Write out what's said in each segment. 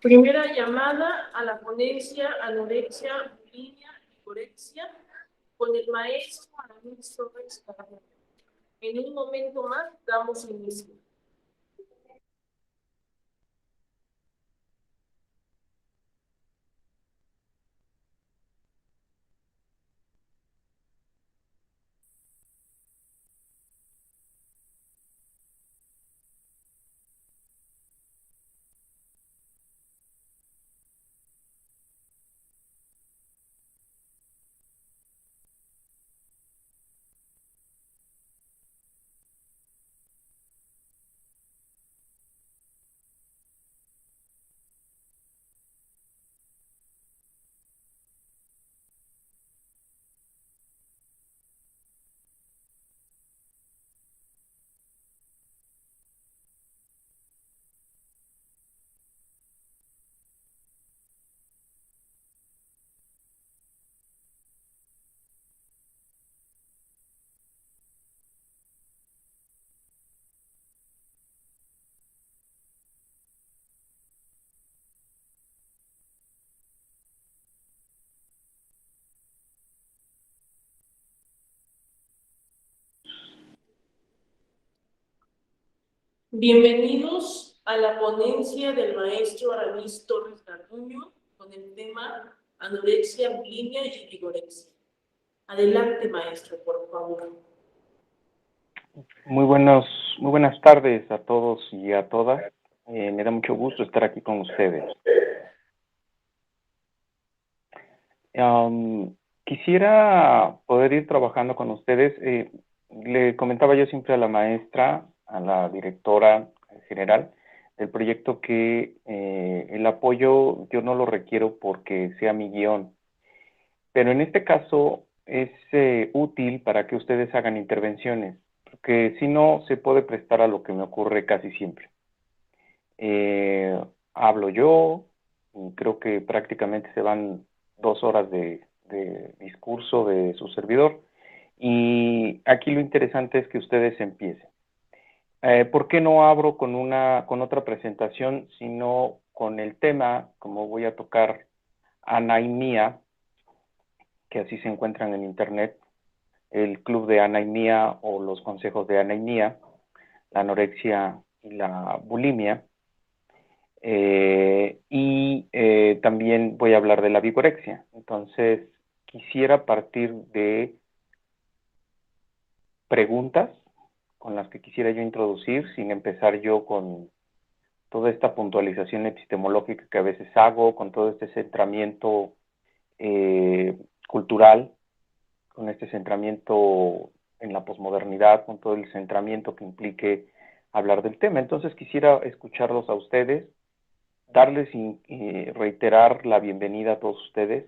Primera llamada a la ponencia anorexia, bulimia y vigorexia con el maestro Aramis Torres Carrera. En un momento más damos inicio. Bienvenidos a la ponencia del maestro Aramis Torres Garduño con el tema anorexia, bulimia y vigorexia. Adelante, maestro, por favor. Muy buenas tardes a todos y a todas. Me da mucho gusto estar aquí con ustedes. Quisiera poder ir trabajando con ustedes. Le comentaba yo siempre a la maestra, a la directora general del proyecto que el apoyo yo no lo requiero porque sea mi guión, pero en este caso es útil para que ustedes hagan intervenciones, porque si no se puede prestar a lo que me ocurre casi siempre. Hablo yo, y creo que prácticamente se van 2 horas de discurso de su servidor, y aquí lo interesante es que ustedes empiecen. ¿Por qué no abro con otra presentación, sino con el tema, como voy a tocar Anaimía, que así se encuentran en internet, el club de Anaimía o los consejos de Anaimía, la anorexia y la bulimia? También voy a hablar de la vigorexia. Entonces, quisiera partir de preguntas con las que quisiera yo introducir, sin empezar yo con toda esta puntualización epistemológica que a veces hago, con todo este centramiento cultural, con este centramiento en la posmodernidad, con todo el centramiento que implique hablar del tema. Entonces, quisiera escucharlos a ustedes, darles y reiterar la bienvenida a todos ustedes,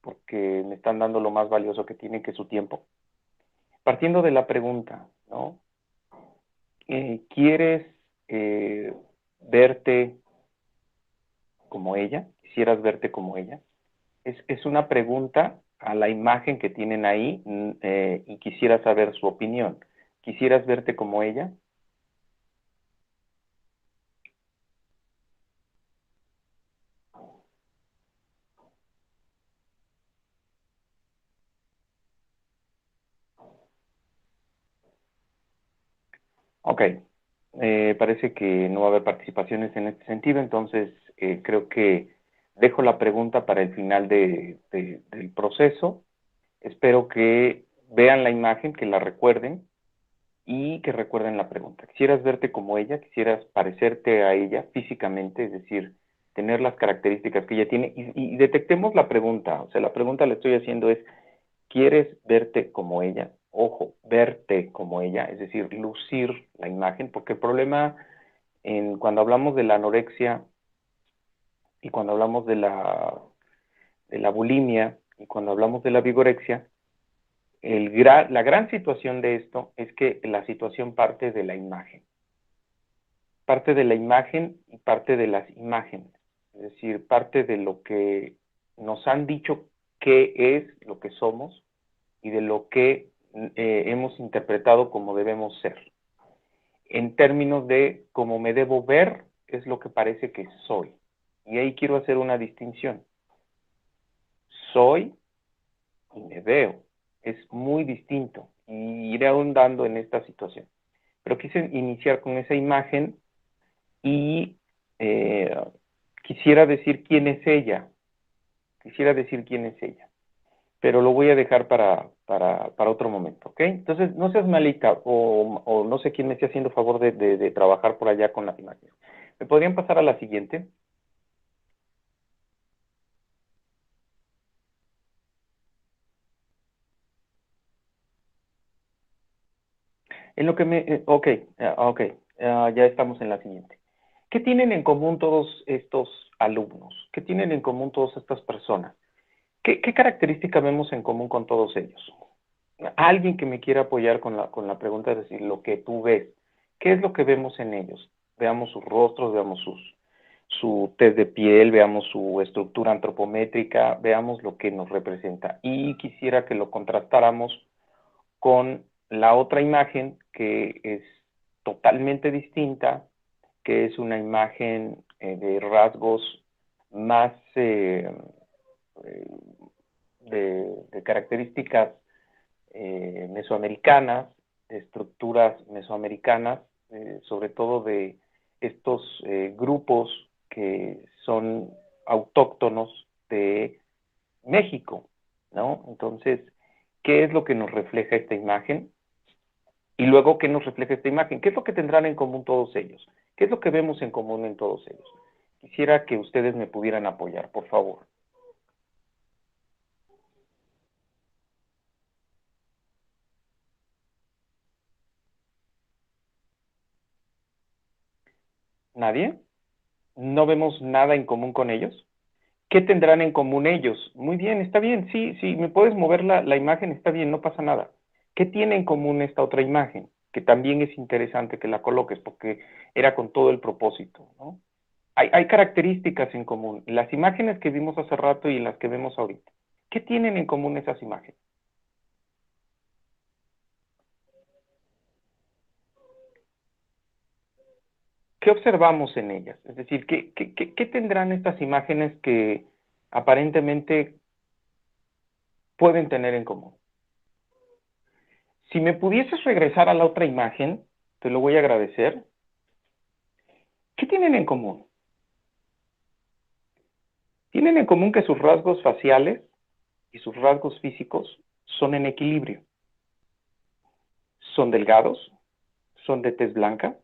porque me están dando lo más valioso que tienen, que es su tiempo. Partiendo de la pregunta, ¿no? ¿Quieres verte como ella? ¿Quisieras verte como ella? Es una pregunta a la imagen que tienen ahí, y quisiera saber su opinión. ¿Quisieras verte como ella? Ok, parece que no va a haber participaciones en este sentido, entonces creo que dejo la pregunta para el final del proceso. Espero que vean la imagen, que la recuerden y que recuerden la pregunta. ¿Quisieras verte como ella? ¿Quisieras parecerte a ella físicamente? Es decir, tener las características que ella tiene. Y detectemos la pregunta. O sea, la pregunta la estoy haciendo es, ¿quieres verte como ella? Ojo, verte como ella, es decir, lucir la imagen, porque el problema cuando hablamos de la anorexia y cuando hablamos de la bulimia y cuando hablamos de la vigorexia, la gran situación de esto es que la situación parte de la imagen. Parte de la imagen y parte de las imágenes. Es decir, parte de lo que nos han dicho qué es lo que somos y de lo que hemos interpretado como debemos ser. En términos de cómo me debo ver, es lo que parece que soy. Y ahí quiero hacer una distinción. Soy y me veo. Es muy distinto. Y iré ahondando en esta situación. Pero quise iniciar con esa imagen y quisiera decir quién es ella. Quisiera decir quién es ella. Pero lo voy a dejar para otro momento, ¿ok? Entonces, no seas malita o no sé quién me esté haciendo favor de trabajar por allá con las imágenes. ¿Me podrían pasar a la siguiente? En lo que me... ok, ok, ya estamos en la siguiente. ¿Qué tienen en común todos estos alumnos? ¿Qué tienen en común todas estas personas? ¿Qué característica vemos en común con todos ellos? Alguien que me quiera apoyar con la pregunta, es decir, lo que tú ves. ¿Qué es lo que vemos en ellos? Veamos sus rostros, veamos su tez de piel, veamos su estructura antropométrica, veamos lo que nos representa. Y quisiera que lo contrastáramos con la otra imagen que es totalmente distinta, que es una imagen de rasgos más de características mesoamericanas, de estructuras mesoamericanas, sobre todo de estos grupos que son autóctonos de México, ¿no? Entonces, ¿qué es lo que nos refleja esta imagen? Y luego, ¿qué nos refleja esta imagen? ¿Qué es lo que tendrán en común todos ellos? ¿Qué es lo que vemos en común en todos ellos? Quisiera que ustedes me pudieran apoyar, por favor. ¿Nadie? ¿No vemos nada en común con ellos? ¿Qué tendrán en común ellos? Muy bien, está bien, sí, sí, me puedes mover la imagen, está bien, no pasa nada. ¿Qué tiene en común esta otra imagen? Que también es interesante que la coloques porque era con todo el propósito, ¿no? Hay características en común. Las imágenes que vimos hace rato y las que vemos ahorita. ¿Qué tienen en común esas imágenes? ¿Qué observamos en ellas? Es decir, ¿qué tendrán estas imágenes que aparentemente pueden tener en común? Si me pudieses regresar a la otra imagen, te lo voy a agradecer. ¿Qué tienen en común? Tienen en común que sus rasgos faciales y sus rasgos físicos son en equilibrio. Son delgados, son de tez blanca,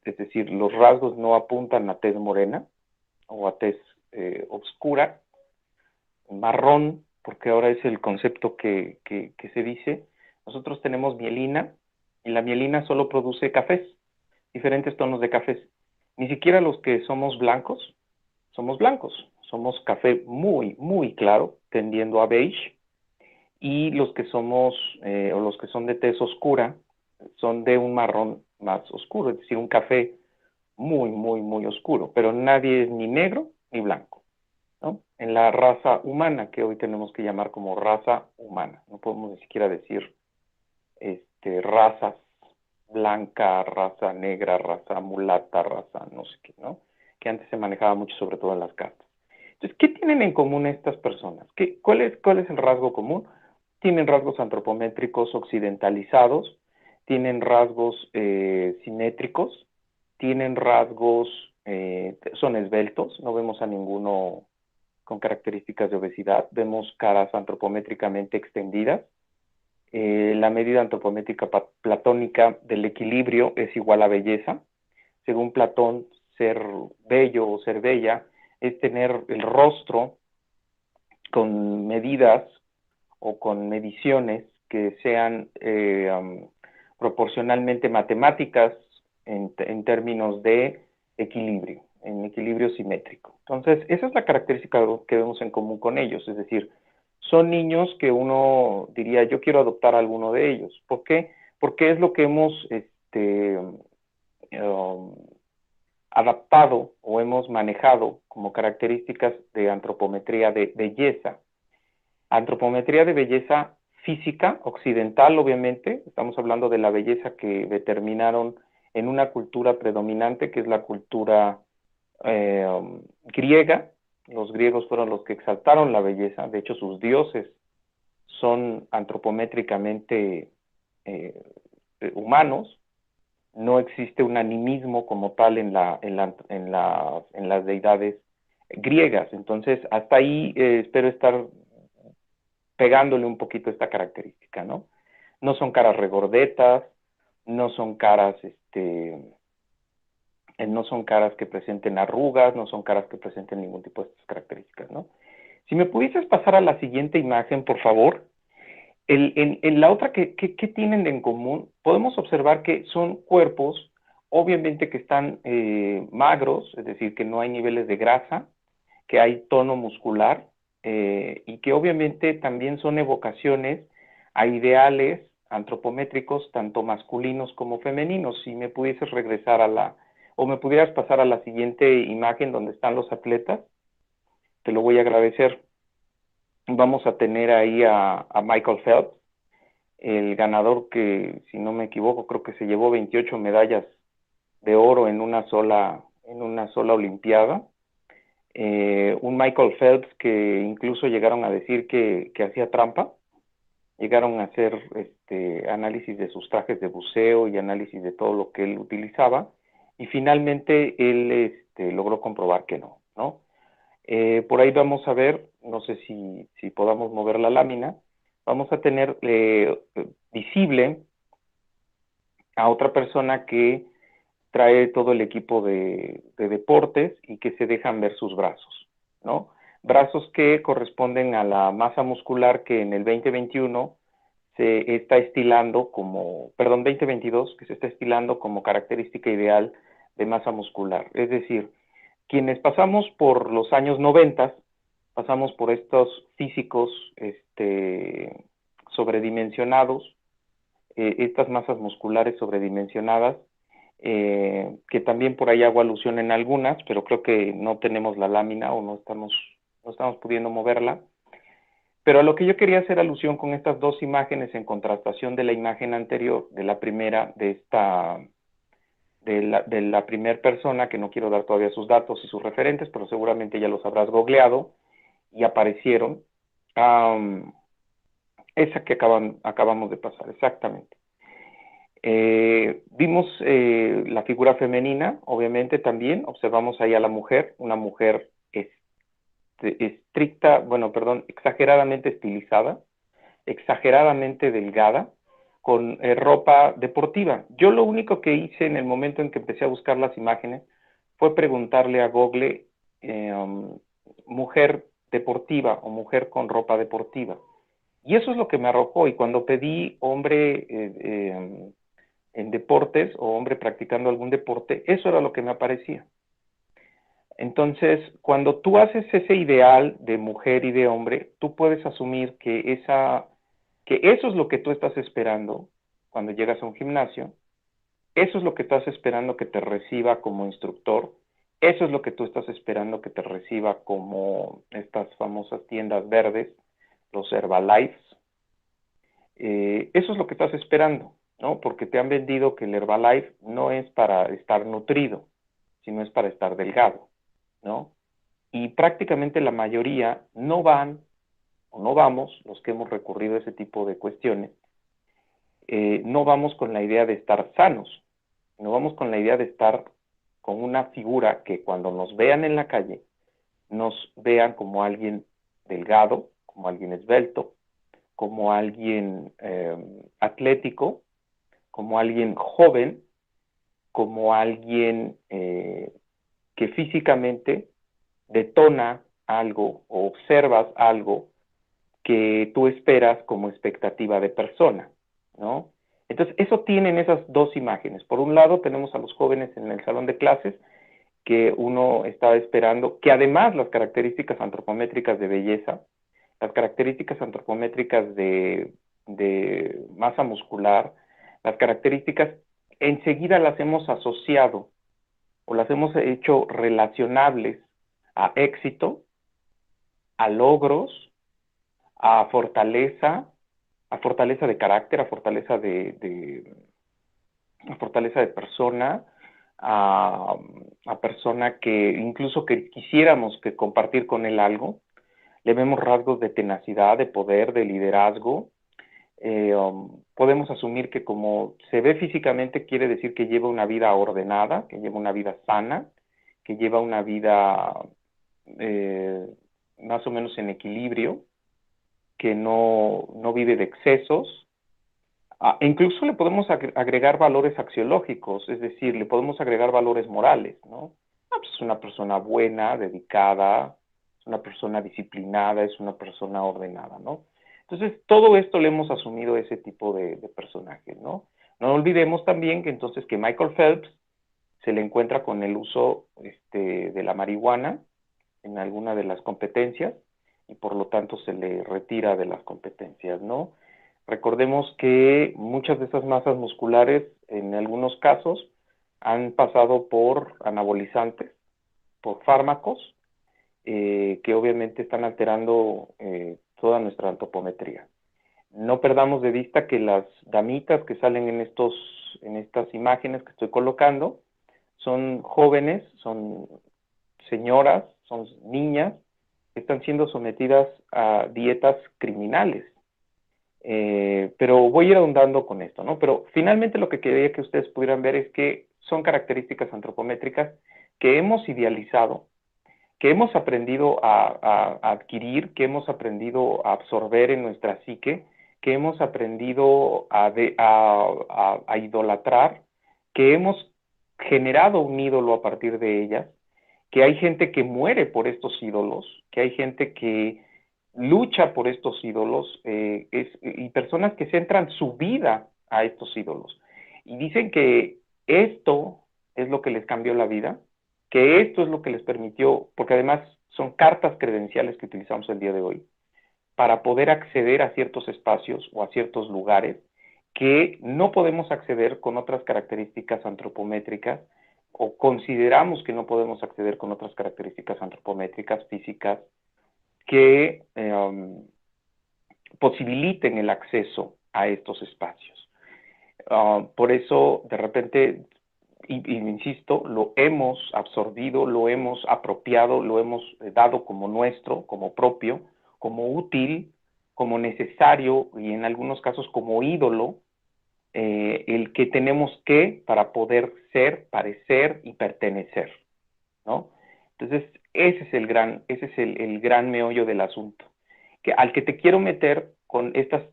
es decir, los rasgos no apuntan a tez morena o a tez oscura, marrón, porque ahora es el concepto que se dice. Nosotros tenemos mielina y la mielina solo produce cafés, diferentes tonos de cafés. Ni siquiera los que somos blancos, somos café muy, muy claro, tendiendo a beige, y los que somos, o los que son de tez oscura, son de un marrón más oscuro, es decir, un café muy, muy, muy oscuro, pero nadie es ni negro ni blanco, ¿no? En la raza humana, que hoy tenemos que llamar como raza humana, no podemos ni siquiera decir razas blanca, raza negra, raza mulata, raza no sé qué, ¿no? Que antes se manejaba mucho, sobre todo en las cartas. Entonces, ¿qué tienen en común estas personas? ¿Cuál es el rasgo común? Tienen rasgos antropométricos occidentalizados, tienen rasgos simétricos, tienen rasgos, son esbeltos, no vemos a ninguno con características de obesidad, vemos caras antropométricamente extendidas. La medida antropométrica platónica del equilibrio es igual a belleza. Según Platón, ser bello o ser bella es tener el rostro con medidas o con mediciones que sean proporcionalmente matemáticas en términos de equilibrio, en equilibrio simétrico. Entonces, esa es la característica que vemos en común con ellos, es decir, son niños que uno diría, yo quiero adoptar a alguno de ellos. ¿Por qué? Porque es lo que hemos um, adaptado o hemos manejado como características de antropometría de belleza. Antropometría de belleza física, occidental obviamente, estamos hablando de la belleza que determinaron en una cultura predominante que es la cultura griega. Los griegos fueron los que exaltaron la belleza, de hecho sus dioses son antropométricamente humanos, no existe un animismo como tal en las deidades griegas. Entonces, hasta ahí espero estar pegándole un poquito esta característica, ¿no? No son caras regordetas, no son caras, no son caras que presenten arrugas, no son caras que presenten ningún tipo de estas características, ¿no? Si me pudieses pasar a la siguiente imagen, por favor. En la otra, ¿qué tienen en común? Podemos observar que son cuerpos, obviamente que están magros, es decir, que no hay niveles de grasa, que hay tono muscular, y que obviamente también son evocaciones a ideales antropométricos, tanto masculinos como femeninos. Si me pudieses regresar o me pudieras pasar a la siguiente imagen donde están los atletas, te lo voy a agradecer. Vamos a tener ahí a Michael Phelps, el ganador que, si no me equivoco, creo que se llevó 28 medallas de oro en una sola olimpiada. Un Michael Phelps que incluso llegaron a decir que hacía trampa, llegaron a hacer análisis de sus trajes de buceo y análisis de todo lo que él utilizaba, y finalmente él logró comprobar que no, ¿no? Por ahí vamos a ver, no sé si podamos mover la lámina, vamos a tener visible a otra persona que trae todo el equipo de deportes y que se dejan ver sus brazos, ¿no? Brazos que corresponden a la masa muscular que en el 2021 se está estilando como, perdón, 2022, que se está estilando como característica ideal de masa muscular. Es decir, quienes pasamos por los años 90, pasamos por estos físicos sobredimensionados, estas masas musculares sobredimensionadas, que también por ahí hago alusión en algunas, pero creo que no tenemos la lámina o no estamos pudiendo moverla. Pero a lo que yo quería hacer alusión con estas dos imágenes en contrastación de la imagen anterior, de la primera, de la primera persona, que no quiero dar todavía sus datos y sus referentes, pero seguramente ya los habrás googleado y aparecieron. Esa que acabamos de pasar, exactamente. Vimos la figura femenina, obviamente también, observamos ahí a la mujer, una mujer estricta, bueno, perdón, exageradamente estilizada, exageradamente delgada, con ropa deportiva. Yo lo único que hice en el momento en que empecé a buscar las imágenes fue preguntarle a Google mujer deportiva o mujer con ropa deportiva. Y eso es lo que me arrojó. Y cuando pedí hombre en deportes o hombre practicando algún deporte, eso era lo que me aparecía. Entonces, cuando tú haces ese ideal de mujer y de hombre, tú puedes asumir que eso es lo que tú estás esperando cuando llegas a un gimnasio, eso es lo que estás esperando que te reciba como instructor, eso es lo que tú estás esperando que te reciba como estas famosas tiendas verdes, los Herbalife. Eso es lo que estás esperando, ¿no? Porque te han vendido que el Herbalife no es para estar nutrido, sino es para estar delgado, ¿no? Y prácticamente la mayoría no van o no vamos, los que hemos recurrido a ese tipo de cuestiones, no vamos con la idea de estar sanos, no vamos con la idea de estar con una figura que cuando nos vean en la calle, nos vean como alguien delgado, como alguien esbelto, como alguien atlético, como alguien joven, como alguien que físicamente detona algo o observas algo que tú esperas como expectativa de persona, ¿no? Entonces, eso tienen esas dos imágenes. Por un lado, tenemos a los jóvenes en el salón de clases, que uno está esperando, que además las características antropométricas de belleza, las características antropométricas de masa muscular, las características, enseguida las hemos asociado o las hemos hecho relacionables a éxito, a logros, a fortaleza de carácter, a fortaleza a fortaleza de persona, a persona que incluso que quisiéramos que compartir con él algo. Le vemos rasgos de tenacidad, de poder, de liderazgo. Podemos asumir que como se ve físicamente quiere decir que lleva una vida ordenada, que lleva una vida sana, que lleva una vida más o menos en equilibrio, que no vive de excesos. E incluso le podemos agregar valores axiológicos, es decir, le podemos agregar valores morales, ¿no? Pues es una persona buena, dedicada, es una persona disciplinada, es una persona ordenada, ¿no? Entonces, todo esto le hemos asumido a ese tipo de personajes, ¿no? No olvidemos también que entonces que Michael Phelps se le encuentra con el uso de la marihuana en alguna de las competencias y por lo tanto se le retira de las competencias, ¿no? Recordemos que muchas de esas masas musculares, en algunos casos, han pasado por anabolizantes, por fármacos, que obviamente están alterando toda nuestra antropometría. No perdamos de vista que las damitas que salen en estas imágenes que estoy colocando son jóvenes, son señoras, son niñas que están siendo sometidas a dietas criminales. Pero voy a ir ahondando con esto, ¿no? Pero finalmente lo que quería que ustedes pudieran ver es que son características antropométricas que hemos idealizado, que hemos aprendido a adquirir, que hemos aprendido a absorber en nuestra psique, que hemos aprendido a idolatrar, que hemos generado un ídolo a partir de ellas, que hay gente que muere por estos ídolos, que hay gente que lucha por estos ídolos y personas que centran su vida a estos ídolos. Y dicen que esto es lo que les cambió la vida, que esto es lo que les permitió, porque además son cartas credenciales que utilizamos el día de hoy, para poder acceder a ciertos espacios o a ciertos lugares que no podemos acceder con otras características antropométricas o consideramos que no podemos acceder con otras características antropométricas físicas que posibiliten el acceso a estos espacios. Por eso, de repente, y insisto, lo hemos absorbido, lo hemos apropiado, lo hemos dado como nuestro, como propio, como útil, como necesario y en algunos casos como ídolo, el que tenemos que para poder ser, parecer y pertenecer, ¿no? Entonces, ese es el gran meollo del asunto, al que te quiero meter con estas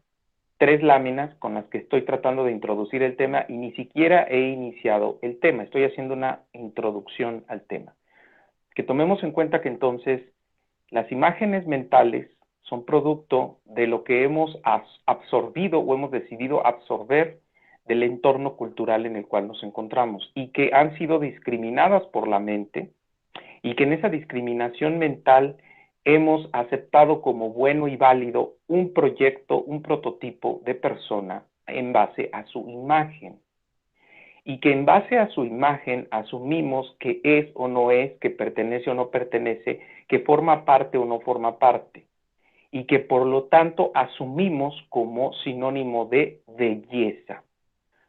3 láminas con las que estoy tratando de introducir el tema y ni siquiera he iniciado el tema, estoy haciendo una introducción al tema. Que tomemos en cuenta que entonces las imágenes mentales son producto de lo que hemos absorbido o hemos decidido absorber del entorno cultural en el cual nos encontramos y que han sido discriminadas por la mente y que en esa discriminación mental hemos aceptado como bueno y válido un proyecto, un prototipo de persona en base a su imagen. Y que en base a su imagen asumimos que es o no es, que pertenece o no pertenece, que forma parte o no forma parte. Y que por lo tanto asumimos como sinónimo de belleza,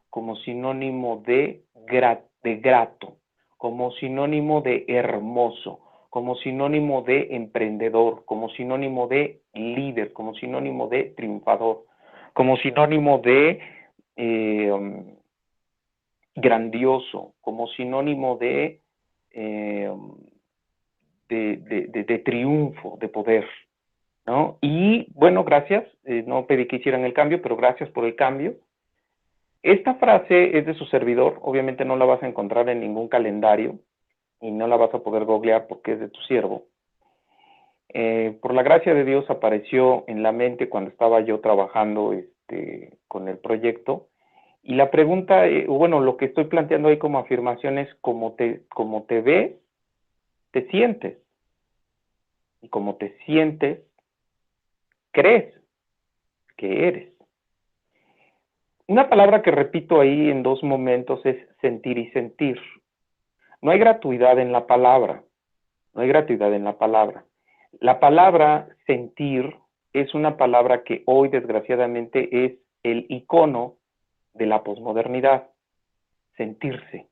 como sinónimo de grato, como sinónimo de hermoso, como sinónimo de emprendedor, como sinónimo de líder, como sinónimo de triunfador, como sinónimo de grandioso, como sinónimo de triunfo, de poder, ¿no? Y bueno, gracias, no pedí que hicieran el cambio, pero gracias por el cambio. Esta frase es de su servidor, obviamente no la vas a encontrar en ningún calendario y no la vas a poder googlear porque es de tu siervo. Por la gracia de Dios apareció en la mente cuando estaba yo trabajando con el proyecto y la pregunta, bueno, lo que estoy planteando ahí como afirmación es cómo te ves, te sientes y como te sientes, crees que eres. Una palabra que repito ahí en 2 momentos es sentir y sentir. No hay gratuidad en la palabra, no hay gratuidad en la palabra. La palabra sentir es una palabra que hoy desgraciadamente es el icono de la posmodernidad. sentirse.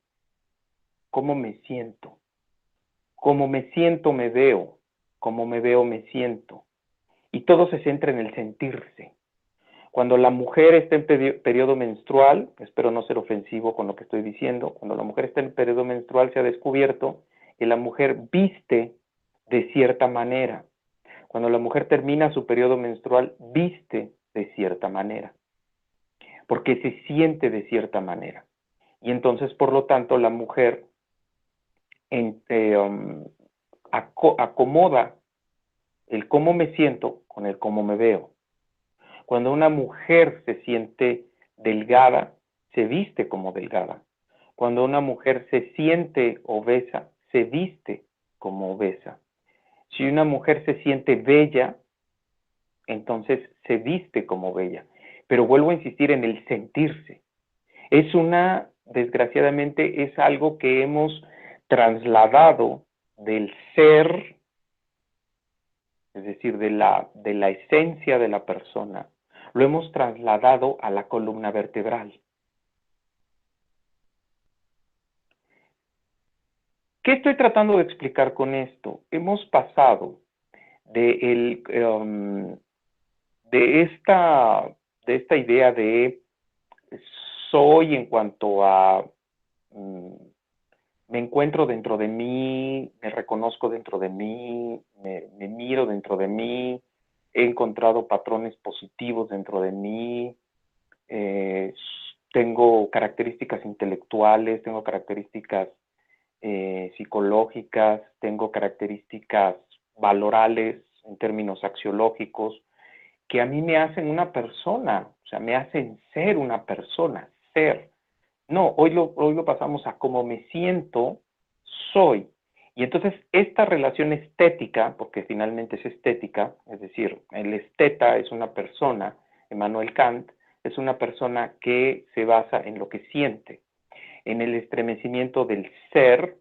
¿Cómo me siento? Cómo me siento, me veo. Cómo me veo, me siento. Y todo se centra en el sentirse. Cuando la mujer está en periodo menstrual, espero no ser ofensivo con lo que estoy diciendo, cuando la mujer está en periodo menstrual se ha descubierto que la mujer viste de cierta manera. Cuando la mujer termina su periodo menstrual, viste de cierta manera, porque se siente de cierta manera. Y entonces, por lo tanto, la mujer acomoda el cómo me siento con el cómo me veo. Cuando una mujer se siente delgada, se viste como delgada. Cuando una mujer se siente obesa, se viste como obesa. Si una mujer se siente bella, entonces se viste como bella. Pero vuelvo a insistir en el sentirse. Desgraciadamente, es algo que hemos trasladado del ser, es decir, de la esencia de la persona, lo hemos trasladado a la columna vertebral. ¿Qué estoy tratando de explicar con esto? Hemos pasado de esta idea de soy en cuanto a me encuentro dentro de mí, me reconozco dentro de mí, me miro dentro de mí, he encontrado patrones positivos dentro de mí, tengo características intelectuales, tengo características psicológicas, tengo características valorales en términos axiológicos, que a mí me hacen una persona, o sea, me hacen ser una persona, ser. No, hoy lo pasamos a cómo me siento, soy. Y entonces esta relación estética, porque finalmente es estética, es decir, el esteta es una persona, Immanuel Kant, es una persona que se basa en lo que siente, en el estremecimiento del ser.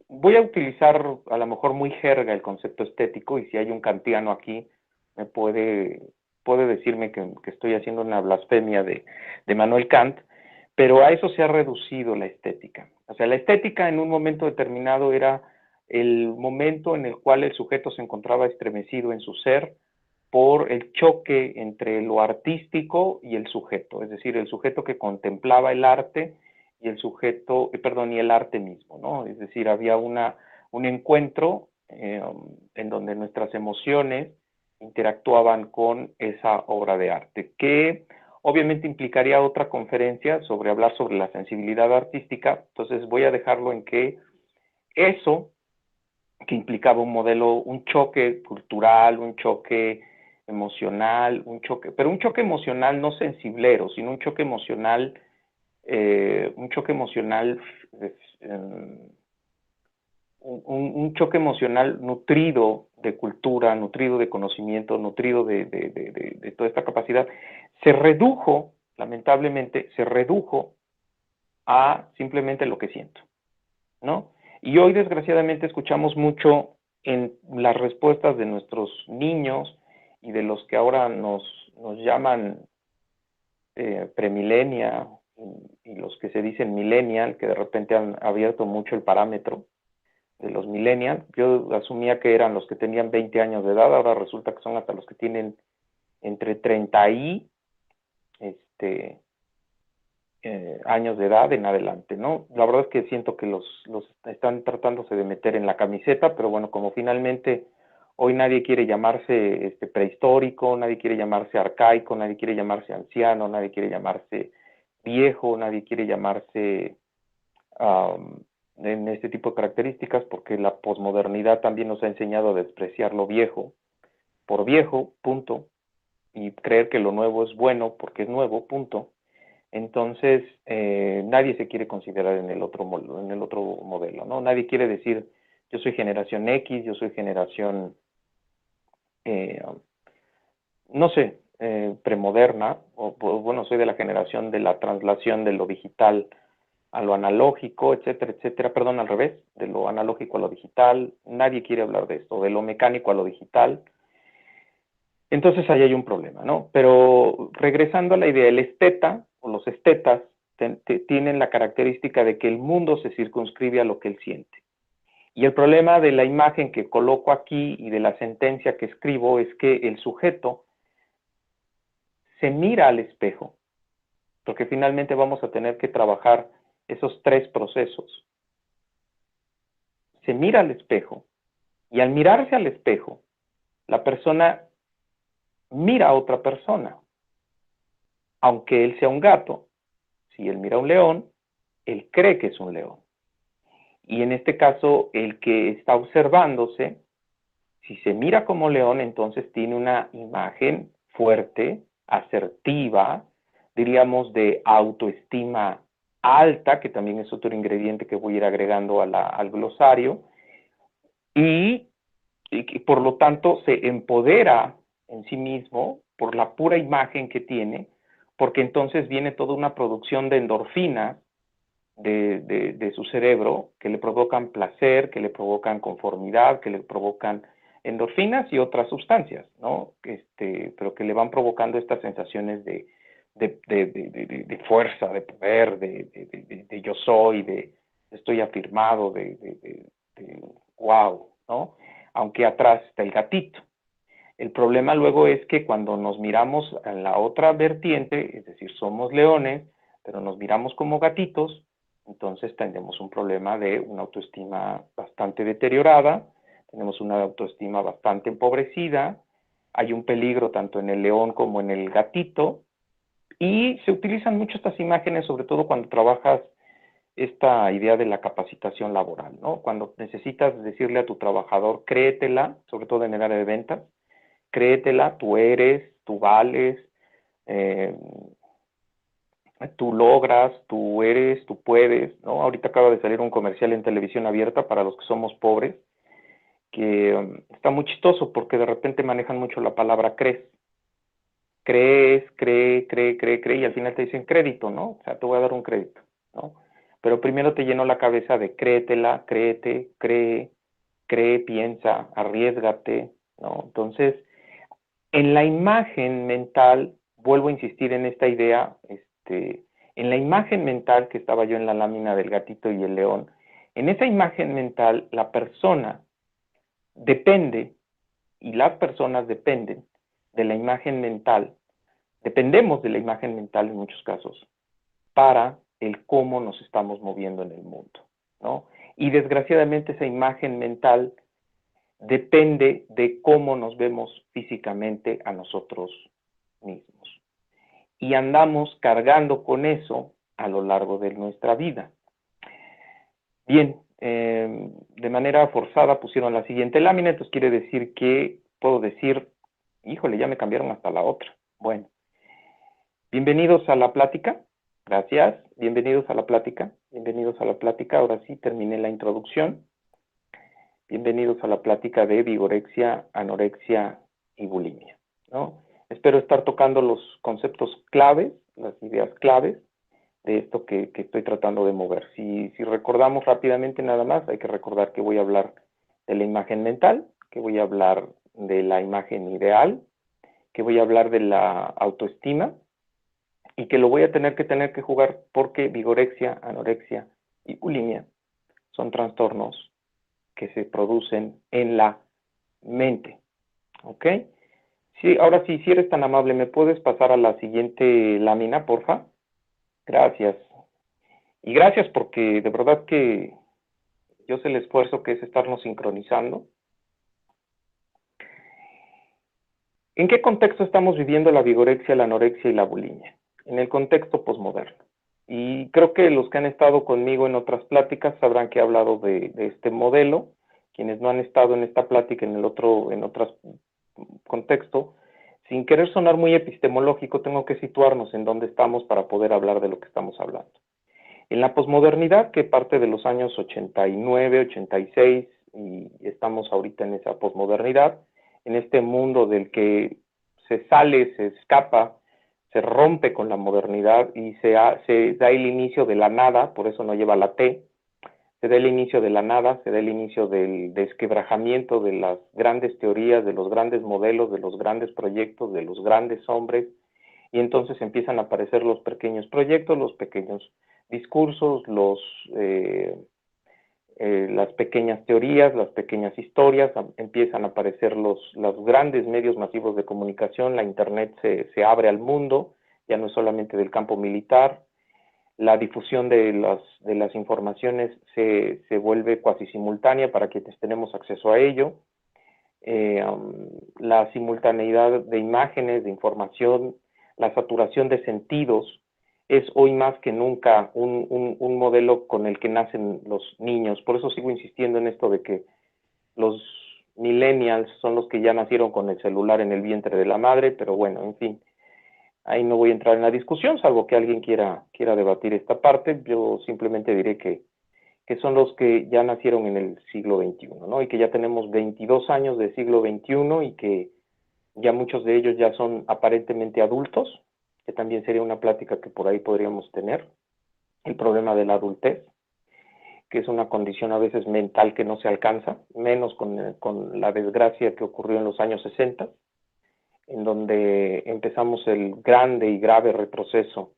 Voy a utilizar a lo mejor muy jerga el concepto estético, y si hay un kantiano aquí, me puede decirme que estoy haciendo una blasfemia de Immanuel Kant, pero a eso se ha reducido la estética. O sea, la estética en un momento determinado era el momento en el cual el sujeto se encontraba estremecido en su ser por el choque entre lo artístico y el sujeto, es decir, el sujeto que contemplaba el arte y el sujeto, y el arte mismo, ¿no? Es decir, había un encuentro en donde nuestras emociones interactuaban con esa obra de arte, que obviamente implicaría otra conferencia sobre hablar sobre la sensibilidad artística. Entonces voy a dejarlo en que eso, que implicaba un modelo, un choque cultural, un choque emocional, pero un choque emocional no sensiblero, sino un choque emocional un choque emocional nutrido de cultura, nutrido de conocimiento, nutrido de toda esta capacidad, se redujo, lamentablemente, a simplemente lo que siento, ¿no? Y hoy, desgraciadamente, escuchamos mucho en las respuestas de nuestros niños y de los que ahora nos llaman premillennial y los que se dicen millennial, que de repente han abierto mucho el parámetro de los millennials. Yo asumía que eran los que tenían 20 años de edad, ahora resulta que son hasta los que tienen entre 30 y años de edad en adelante, ¿no? La verdad es que siento que los están tratándose de meter en la camiseta, pero bueno, como finalmente hoy nadie quiere llamarse prehistórico, nadie quiere llamarse arcaico, nadie quiere llamarse anciano, nadie quiere llamarse viejo, nadie quiere llamarse en este tipo de características, porque la posmodernidad también nos ha enseñado a despreciar lo viejo por viejo, punto, y creer que lo nuevo es bueno porque es nuevo, punto. Entonces, nadie se quiere considerar en el otro modelo, ¿no? Nadie quiere decir, yo soy generación X, yo soy generación, no sé, premoderna, o bueno, soy de la generación de la traslación de lo digital a lo analógico, etcétera, etcétera, perdón, al revés, de lo analógico a lo digital. Nadie quiere hablar de esto, de lo mecánico a lo digital. Entonces ahí hay un problema, ¿no? Pero regresando a la idea, el esteta, o los estetas, tienen la característica de que el mundo se circunscribe a lo que él siente. Y el problema de la imagen que coloco aquí y de la sentencia que escribo es que el sujeto se mira al espejo, porque finalmente vamos a tener que trabajar esos tres procesos. Se mira al espejo, y al mirarse al espejo, la persona mira a otra persona. Aunque él sea un gato, si él mira a un león, él cree que es un león. Y en este caso, el que está observándose, si se mira como león, entonces tiene una imagen fuerte, asertiva, diríamos de autoestima alta, que también es otro ingrediente que voy a ir agregando al glosario, y por lo tanto se empodera en sí mismo por la pura imagen que tiene, porque entonces viene toda una producción de endorfinas de su cerebro que le provocan placer, que le provocan conformidad, que le provocan endorfinas y otras sustancias, ¿no? Pero que le van provocando estas sensaciones de fuerza, de poder, de yo soy, de estoy afirmado, de wow, ¿no? Aunque atrás está el gatito. El problema luego es que cuando nos miramos en la otra vertiente, es decir, somos leones, pero nos miramos como gatitos, entonces tendremos un problema de una autoestima bastante deteriorada, tenemos una autoestima bastante empobrecida, hay un peligro tanto en el león como en el gatito, y se utilizan mucho estas imágenes, sobre todo cuando trabajas esta idea de la capacitación laboral, ¿no? Cuando necesitas decirle a tu trabajador, créetela, sobre todo en el área de ventas, créetela, tú eres, tú vales, tú logras, tú eres, tú puedes, ¿no? Ahorita acaba de salir un comercial en televisión abierta para los que somos pobres, que está muy chistoso porque de repente manejan mucho la palabra crees. Crees, cree, y al final te dicen crédito, ¿no? O sea, te voy a dar un crédito, ¿no? Pero primero te llenó la cabeza de créetela, créete, cree, piensa, arriésgate, ¿no? Entonces, en la imagen mental, vuelvo a insistir en esta idea, en la imagen mental que estaba yo en la lámina del gatito y el león, en esa imagen mental la persona depende, y las personas dependen de la imagen mental, dependemos de la imagen mental en muchos casos, para el cómo nos estamos moviendo en el mundo, ¿no? Y desgraciadamente esa imagen mental depende de cómo nos vemos físicamente a nosotros mismos. Y andamos cargando con eso a lo largo de nuestra vida. Bien, de manera forzada pusieron la siguiente lámina, entonces quiere decir que puedo decir, híjole, ya me cambiaron hasta la otra. Bueno, bienvenidos a la plática, gracias, bienvenidos a la plática, ahora sí terminé la introducción. Bienvenidos a la plática de vigorexia, anorexia y bulimia, ¿no? Espero estar tocando los conceptos claves, las ideas claves de esto que estoy tratando de mover. Si recordamos rápidamente nada más, hay que recordar que voy a hablar de la imagen mental, que voy a hablar de la imagen ideal, que voy a hablar de la autoestima y que lo voy a tener que jugar porque vigorexia, anorexia y bulimia son trastornos que se producen en la mente, ¿ok? Sí, ahora sí, si eres tan amable, ¿me puedes pasar a la siguiente lámina, porfa? Gracias. Y gracias porque de verdad que yo sé el esfuerzo que es estarnos sincronizando. ¿En qué contexto estamos viviendo la vigorexia, la anorexia y la bulimia? En el contexto posmoderno. Y creo que los que han estado conmigo en otras pláticas sabrán que he hablado de este modelo. Quienes no han estado en esta plática en otro contexto, sin querer sonar muy epistemológico, tengo que situarnos en dónde estamos para poder hablar de lo que estamos hablando. En la posmodernidad, que parte de los años 89, 86, y estamos ahorita en esa posmodernidad, en este mundo del que se sale, se escapa, se rompe con la modernidad y se da el inicio de la nada, por eso no lleva la T, se da el inicio de la nada, se da el inicio del desquebrajamiento de las grandes teorías, de los grandes modelos, de los grandes proyectos, de los grandes hombres, y entonces empiezan a aparecer los pequeños proyectos, los pequeños discursos, las pequeñas teorías, las pequeñas historias, empiezan a aparecer los grandes medios masivos de comunicación, la internet se abre al mundo, ya no es solamente del campo militar, la difusión de las informaciones se vuelve cuasi simultánea para quienes tenemos acceso a ello, la simultaneidad de imágenes, de información, la saturación de sentidos, es hoy más que nunca un modelo con el que nacen los niños. Por eso sigo insistiendo en esto de que los millennials son los que ya nacieron con el celular en el vientre de la madre, pero bueno, en fin, ahí no voy a entrar en la discusión, salvo que alguien quiera debatir esta parte. Yo simplemente diré que son los que ya nacieron en el siglo XXI, ¿no? Y que ya tenemos 22 años de siglo XXI y que ya muchos de ellos ya son aparentemente adultos, que también sería una plática que por ahí podríamos tener, el problema de la adultez, que es una condición a veces mental que no se alcanza, menos con la desgracia que ocurrió en los años 60, en donde empezamos el grande y grave retroceso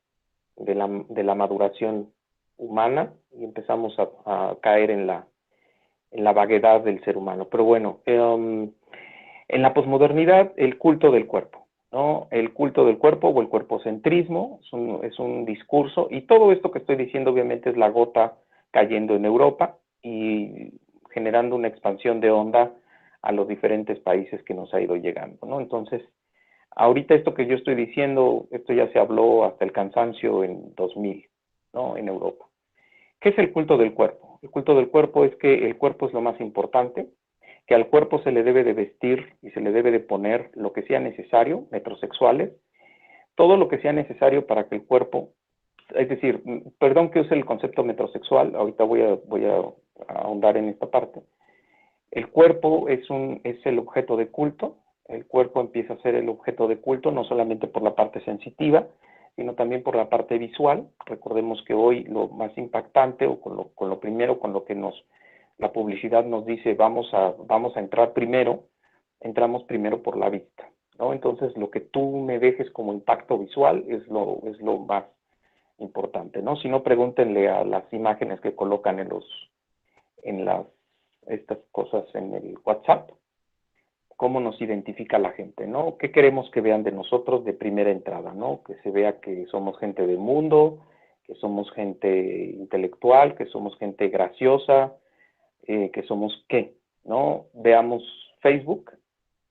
de la maduración humana y empezamos a caer en la vaguedad del ser humano. Pero bueno, en la posmodernidad, el culto del cuerpo, ¿no? El culto del cuerpo o el cuerpocentrismo es un discurso, y todo esto que estoy diciendo obviamente es la gota cayendo en Europa y generando una expansión de onda a los diferentes países que nos ha ido llegando, ¿no? Entonces, ahorita esto que yo estoy diciendo, esto ya se habló hasta el cansancio en 2000, ¿no? En Europa. ¿Qué es el culto del cuerpo? El culto del cuerpo es que el cuerpo es lo más importante, que al cuerpo se le debe de vestir y se le debe de poner lo que sea necesario, metrosexuales, todo lo que sea necesario para que el cuerpo, es decir, perdón que use el concepto metrosexual, ahorita voy a ahondar en esta parte. El cuerpo es el objeto de culto, el cuerpo empieza a ser el objeto de culto no solamente por la parte sensitiva, sino también por la parte visual. Recordemos que hoy lo más impactante, o con lo primero, con lo que la publicidad nos dice, vamos a entrar primero, entramos primero por la vista, ¿no? Entonces, lo que tú me dejes como impacto visual es lo más importante, ¿no? Si no, pregúntenle a las imágenes que colocan estas cosas en el WhatsApp, cómo nos identifica la gente, ¿no? ¿Qué queremos que vean de nosotros de primera entrada, ¿no? Que se vea que somos gente del mundo, que somos gente intelectual, que somos gente graciosa, que somos qué, ¿no? Veamos Facebook,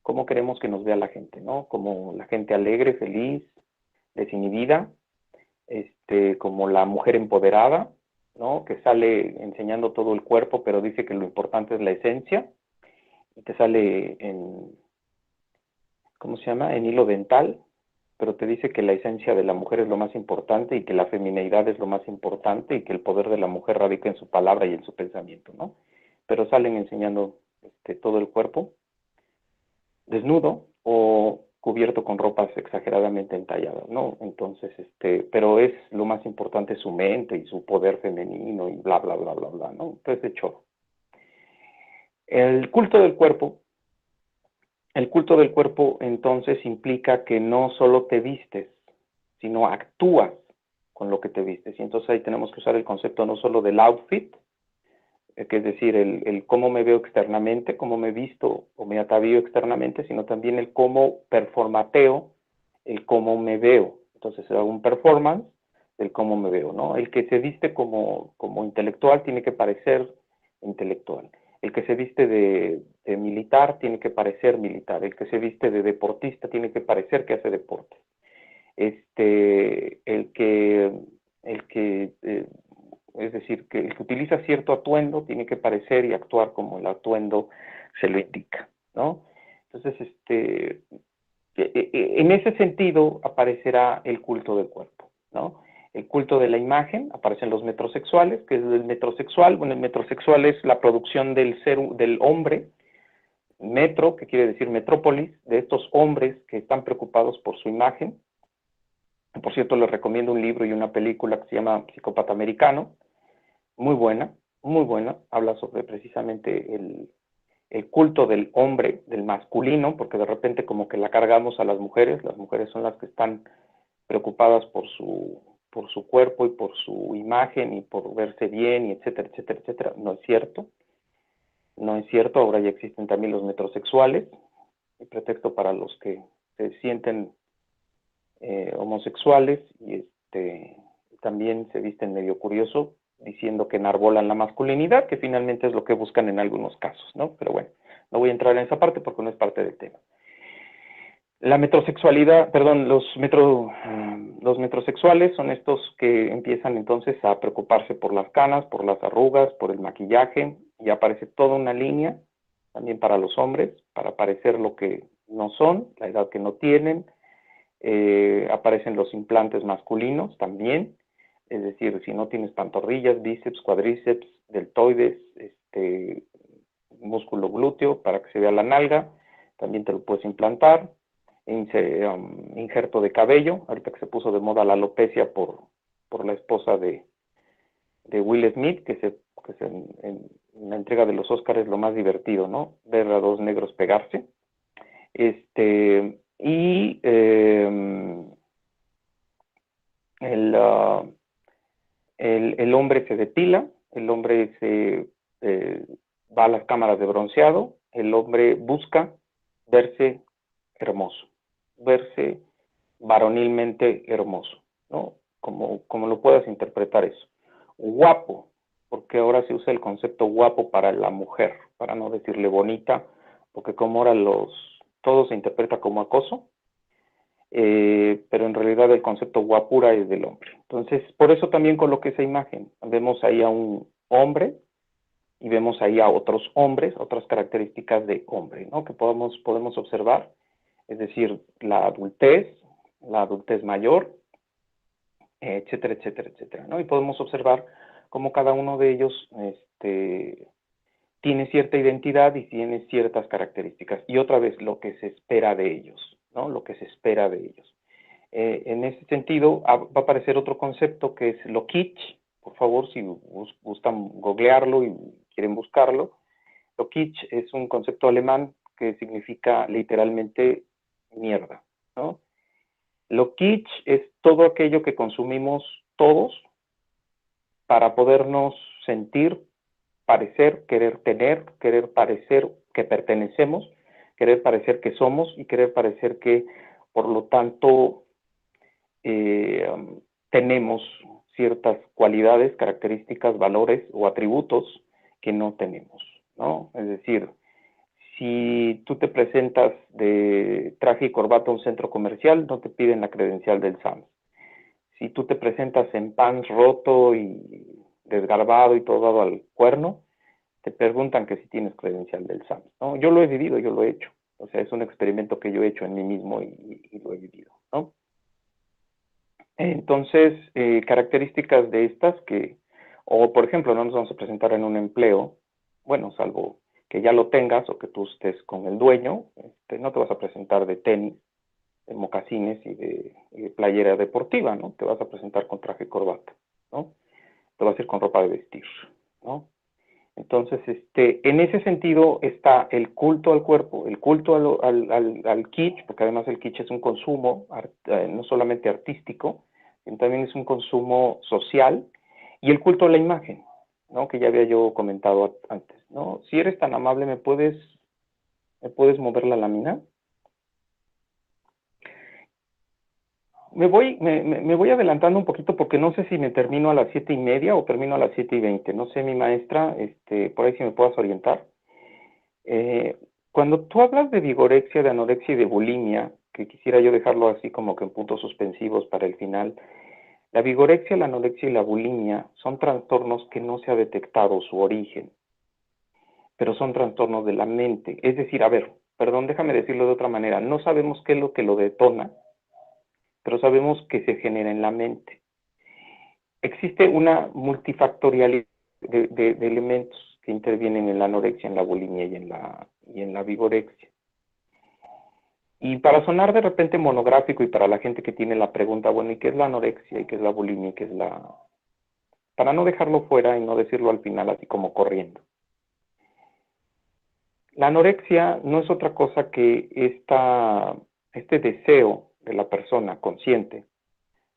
cómo queremos que nos vea la gente, ¿no? Como la gente alegre, feliz, desinhibida, como la mujer empoderada, ¿no? Que sale enseñando todo el cuerpo, pero dice que lo importante es la esencia, y te sale ¿cómo se llama? En hilo dental, pero te dice que la esencia de la mujer es lo más importante y que la femineidad es lo más importante y que el poder de la mujer radica en su palabra y en su pensamiento, ¿no? Pero salen enseñando todo el cuerpo desnudo o cubierto con ropas exageradamente entalladas, ¿no? Entonces, pero es lo más importante su mente y su poder femenino y bla, bla, bla, bla, bla, ¿no? Entonces, de chorro. El culto del cuerpo entonces implica que no solo te vistes, sino actúas con lo que te vistes. Y entonces ahí tenemos que usar el concepto no solo del outfit, que es decir, el cómo me veo externamente, cómo me visto o me atavío externamente, sino también el cómo performateo, el cómo me veo. Entonces hago un performance del cómo me veo, ¿no? El que se viste como intelectual tiene que parecer intelectual. El que se viste de militar tiene que parecer militar. El que se viste de deportista tiene que parecer que hace deporte. Es decir, que el que utiliza cierto atuendo tiene que parecer y actuar como el atuendo se lo indica, ¿no? Entonces, en ese sentido aparecerá el culto del cuerpo, ¿no? El culto de la imagen, aparecen los metrosexuales, que es el metrosexual. Bueno, el metrosexual es la producción del hombre, metro, que quiere decir metrópolis, de estos hombres que están preocupados por su imagen. Por cierto, les recomiendo un libro y una película que se llama Psicópata Americano, muy buena, habla sobre precisamente el culto del hombre, del masculino, porque de repente como que la cargamos a las mujeres son las que están preocupadas por su cuerpo y por su imagen y por verse bien, y etcétera, etcétera, etcétera. No es cierto. No es cierto. Ahora ya existen también los metrosexuales, el pretexto para los que se sienten homosexuales, y también se visten medio curioso, diciendo que enarbolan la masculinidad, que finalmente es lo que buscan en algunos casos, ¿no? Pero bueno, no voy a entrar en esa parte porque no es parte del tema. La metrosexualidad, perdón, los metrosexuales son estos que empiezan entonces a preocuparse por las canas, por las arrugas, por el maquillaje, y aparece toda una línea, también para los hombres, para parecer lo que no son, la edad que no tienen. Aparecen los implantes masculinos también, es decir, si no tienes pantorrillas, bíceps, cuadríceps, deltoides, músculo glúteo para que se vea la nalga, también te lo puedes implantar. Injerto de cabello, ahorita que se puso de moda la alopecia por la esposa de Will Smith, que en la entrega de los Óscares es lo más divertido, ¿no? Ver a dos negros pegarse. Y el hombre se depila, el hombre va a las cámaras de bronceado, el hombre busca verse hermoso, verse varonilmente hermoso, ¿no? Como lo puedas interpretar eso. Guapo, porque ahora se usa el concepto guapo para la mujer, para no decirle bonita, porque como ahora todo se interpreta como acoso, pero en realidad el concepto guapura es del hombre. Entonces, por eso también coloqué esa imagen. Vemos ahí a un hombre y vemos ahí a otros hombres, otras características de hombre, ¿no? Que podemos observar, es decir, la adultez mayor, etcétera, etcétera, etcétera, ¿no? Y podemos observar cómo cada uno de ellos tiene cierta identidad y tiene ciertas características. Y otra vez, lo que se espera de ellos, ¿no? Lo que se espera de ellos. En ese sentido, va a aparecer otro concepto que es lo kitsch. Por favor, si gustan googlearlo y quieren buscarlo, lo kitsch es un concepto alemán que significa literalmente mierda, ¿no? Lo kitsch es todo aquello que consumimos todos para podernos sentir, parecer, querer tener, querer parecer que pertenecemos, querer parecer que somos y querer parecer que, por lo tanto, tenemos ciertas cualidades, características, valores o atributos que no tenemos, ¿no? Es decir, si tú te presentas de traje y corbata a un centro comercial, no te piden la credencial del SAMS. Si tú te presentas en pants roto y desgarbado y todo dado al cuerno, te preguntan que si tienes credencial del SAMS, ¿no? Yo lo he vivido, yo lo he hecho. O sea, es un experimento que yo he hecho en mí mismo y lo he vivido, ¿no? Entonces, características de estas o por ejemplo, no nos vamos a presentar en un empleo, bueno, salvo que ya lo tengas o que tú estés con el dueño, no te vas a presentar de tenis, de mocasines y de playera deportiva, ¿no? Te vas a presentar con traje y corbata, ¿no? Te vas a ir con ropa de vestir, ¿no? Entonces, en ese sentido está el culto al cuerpo, el culto al kitsch, porque además el kitsch es un consumo no solamente artístico, sino también es un consumo social, y el culto a la imagen, ¿no? Que ya había yo comentado antes, ¿no? Si eres tan amable, ¿me puedes mover la lámina? Me voy adelantando un poquito porque no sé si me termino a las 7:30 o termino a las 7:20. No sé, mi maestra, por ahí si me puedas orientar. Cuando tú hablas de vigorexia, de anorexia y de bulimia, que quisiera yo dejarlo así como que en puntos suspensivos para el final, la vigorexia, la anorexia y la bulimia son trastornos que no se ha detectado su origen, pero son trastornos de la mente. Es decir, a ver, perdón, déjame decirlo de otra manera, no sabemos qué es lo que lo detona, pero sabemos que se genera en la mente. Existe una multifactorialidad de elementos que intervienen en la anorexia, en la bulimia y en la vigorexia. Y para sonar de repente monográfico y para la gente que tiene la pregunta, bueno, ¿y qué es la anorexia? ¿Y qué es la bulimia? ¿Y qué es la...? Para no dejarlo fuera y no decirlo al final así como corriendo. La anorexia no es otra cosa que este deseo de la persona consciente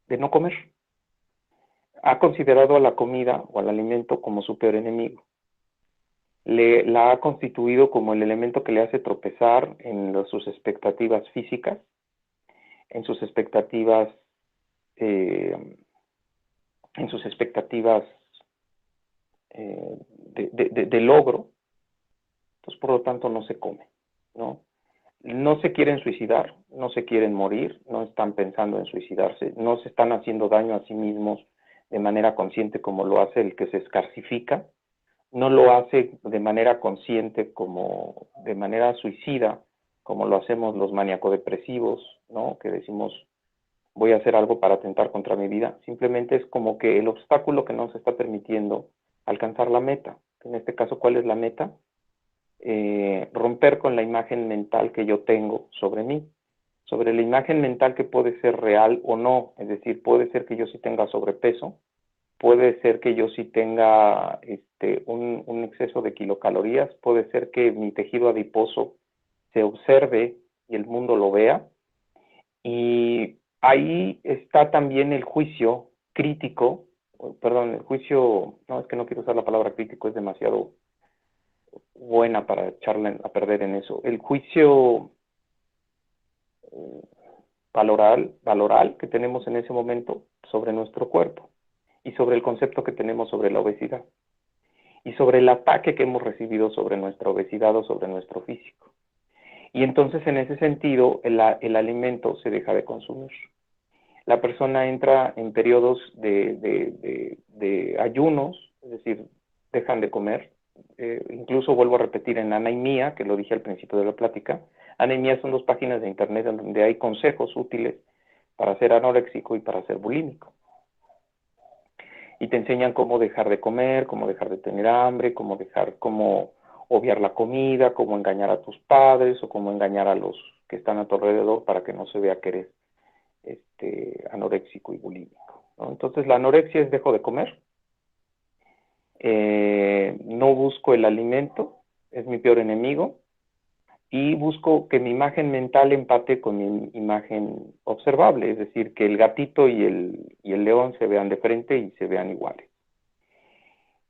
de no comer. Ha considerado a la comida o al alimento como su peor enemigo. La ha constituido como el elemento que le hace tropezar en sus expectativas físicas, en sus expectativas de logro. Pues por lo tanto no se come, ¿no? No se quieren suicidar, no se quieren morir, no están pensando en suicidarse, no se están haciendo daño a sí mismos de manera consciente como lo hace el que se escarcifica, no lo hace de manera consciente como de manera suicida, como lo hacemos los maníaco-depresivos, ¿no? Que decimos, voy a hacer algo para atentar contra mi vida. Simplemente es como que el obstáculo que no se está permitiendo alcanzar la meta. En este caso, ¿cuál es la meta? Romper con la imagen mental que yo tengo sobre mí, sobre la imagen mental que puede ser real o no, es decir, puede ser que yo sí tenga sobrepeso, puede ser que yo sí tenga un exceso de kilocalorías, puede ser que mi tejido adiposo se observe y el mundo lo vea, y ahí está también el juicio crítico, perdón, el juicio, no, es que no quiero usar la palabra crítico, es demasiado buena para echarla a perder en eso. El juicio valoral que tenemos en ese momento sobre nuestro cuerpo y sobre el concepto que tenemos sobre la obesidad y sobre el ataque que hemos recibido sobre nuestra obesidad o sobre nuestro físico. Y entonces en ese sentido el alimento se deja de consumir. La persona entra en periodos de ayunos, es decir, dejan de comer. Incluso vuelvo a repetir en Ana y Mía, que lo dije al principio de la plática. Ana y Mía son 2 páginas de internet donde hay consejos útiles para ser anoréxico y para ser bulímico. Y te enseñan cómo dejar de comer, cómo dejar de tener hambre, cómo obviar la comida, cómo engañar a tus padres o cómo engañar a los que están a tu alrededor para que no se vea que eres anoréxico y bulímico, ¿no? Entonces la anorexia es dejo de comer, no busco el alimento, es mi peor enemigo, y busco que mi imagen mental empate con mi imagen observable, es decir, que el gatito y el león se vean de frente y se vean iguales.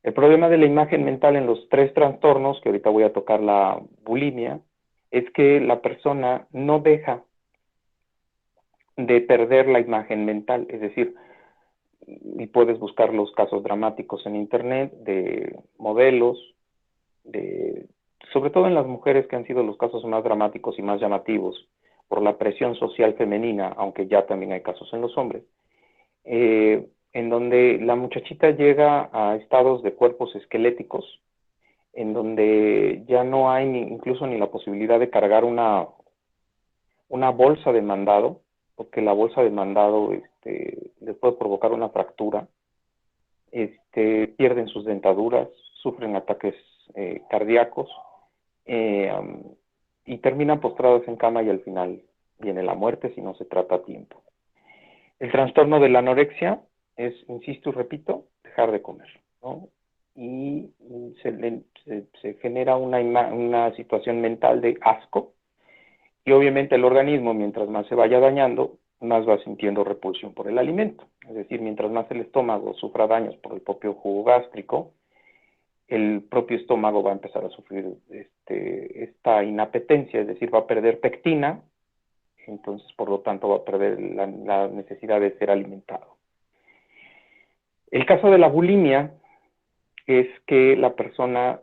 El problema de la imagen mental en los 3 trastornos, que ahorita voy a tocar la bulimia, es que la persona no deja de perder la imagen mental, es decir, y puedes buscar los casos dramáticos en internet de modelos, sobre todo en las mujeres que han sido los casos más dramáticos y más llamativos por la presión social femenina, aunque ya también hay casos en los hombres, en donde la muchachita llega a estados de cuerpos esqueléticos, en donde ya no hay incluso ni la posibilidad de cargar una bolsa de mandado, porque la bolsa de mandado les puede provocar una fractura, pierden sus dentaduras, sufren ataques cardíacos y terminan postrados en cama y al final viene la muerte si no se trata a tiempo. El trastorno de la anorexia es, insisto y repito, dejar de comer, ¿no? Y se genera una situación mental de asco y obviamente el organismo, mientras más se vaya dañando, más va sintiendo repulsión por el alimento. Es decir, mientras más el estómago sufra daños por el propio jugo gástrico, el propio estómago va a empezar a sufrir esta inapetencia, es decir, va a perder pectina, entonces por lo tanto va a perder la necesidad de ser alimentado. El caso de la bulimia es que la persona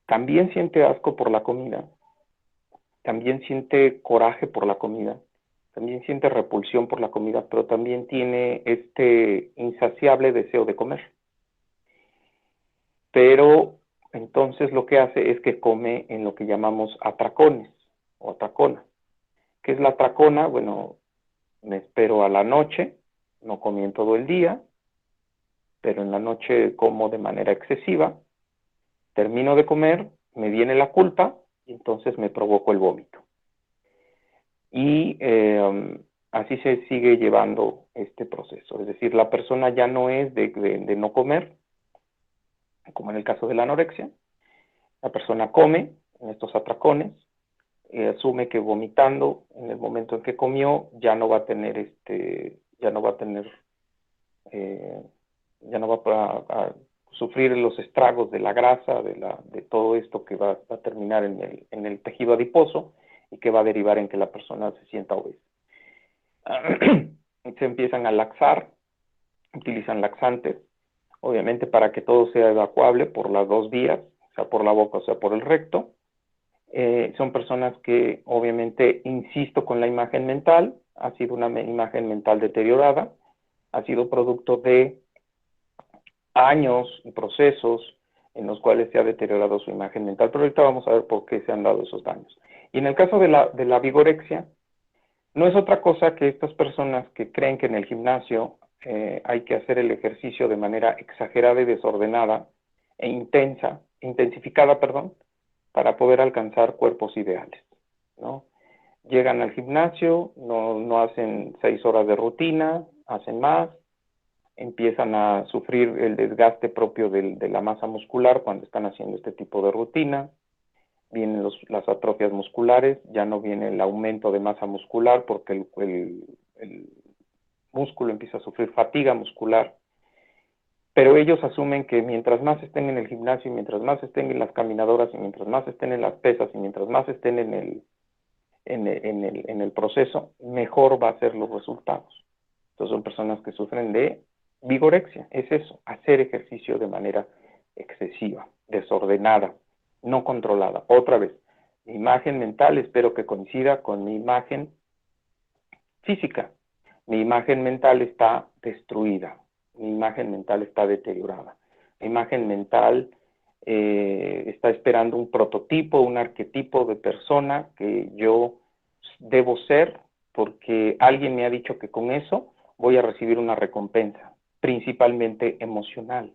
también siente asco por la comida, también siente coraje por la comida, también siente repulsión por la comida, pero también tiene este insaciable deseo de comer. Pero entonces lo que hace es que come en lo que llamamos atracones o atracona. ¿Qué es la atracona? Bueno, me espero a la noche, no comí en todo el día, pero en la noche como de manera excesiva, termino de comer, me viene la culpa y entonces me provoco el vómito. Y así se sigue llevando este proceso. Es decir, la persona ya no es de no comer, como en el caso de la anorexia. La persona come en estos atracones, asume que vomitando en el momento en que comió ya no va a tener ya no va a tener, ya no va a sufrir los estragos de la grasa, de todo esto que va a terminar en el tejido adiposo y que va a derivar en que la persona se sienta obesa. Se empiezan a laxar, utilizan laxantes, obviamente para que todo sea evacuable por las dos vías, sea por la boca o sea por el recto. Son personas que obviamente, insisto con la imagen mental, ha sido una imagen mental deteriorada, ha sido producto de años y procesos en los cuales se ha deteriorado su imagen mental, pero ahorita vamos a ver por qué se han dado esos daños. Y en el caso de la vigorexia, no es otra cosa que estas personas que creen que en el gimnasio hay que hacer el ejercicio de manera exagerada y desordenada e intensificada, para poder alcanzar cuerpos ideales, ¿no? Llegan al gimnasio, no hacen 6 horas de rutina, hacen más, empiezan a sufrir el desgaste propio de la masa muscular cuando están haciendo este tipo de rutina, vienen las atrofias musculares, ya no viene el aumento de masa muscular porque el músculo empieza a sufrir fatiga muscular, pero ellos asumen que mientras más estén en el gimnasio, y mientras más estén en las caminadoras, y mientras más estén en las pesas, y mientras más estén en el proceso, mejor va a ser los resultados. Entonces son personas que sufren de vigorexia, es eso, hacer ejercicio de manera excesiva, desordenada, no controlada. Otra vez, mi imagen mental espero que coincida con mi imagen física. Mi imagen mental está destruida, mi imagen mental está deteriorada, mi imagen mental está esperando un prototipo, un arquetipo de persona que yo debo ser porque alguien me ha dicho que con eso voy a recibir una recompensa, principalmente emocional.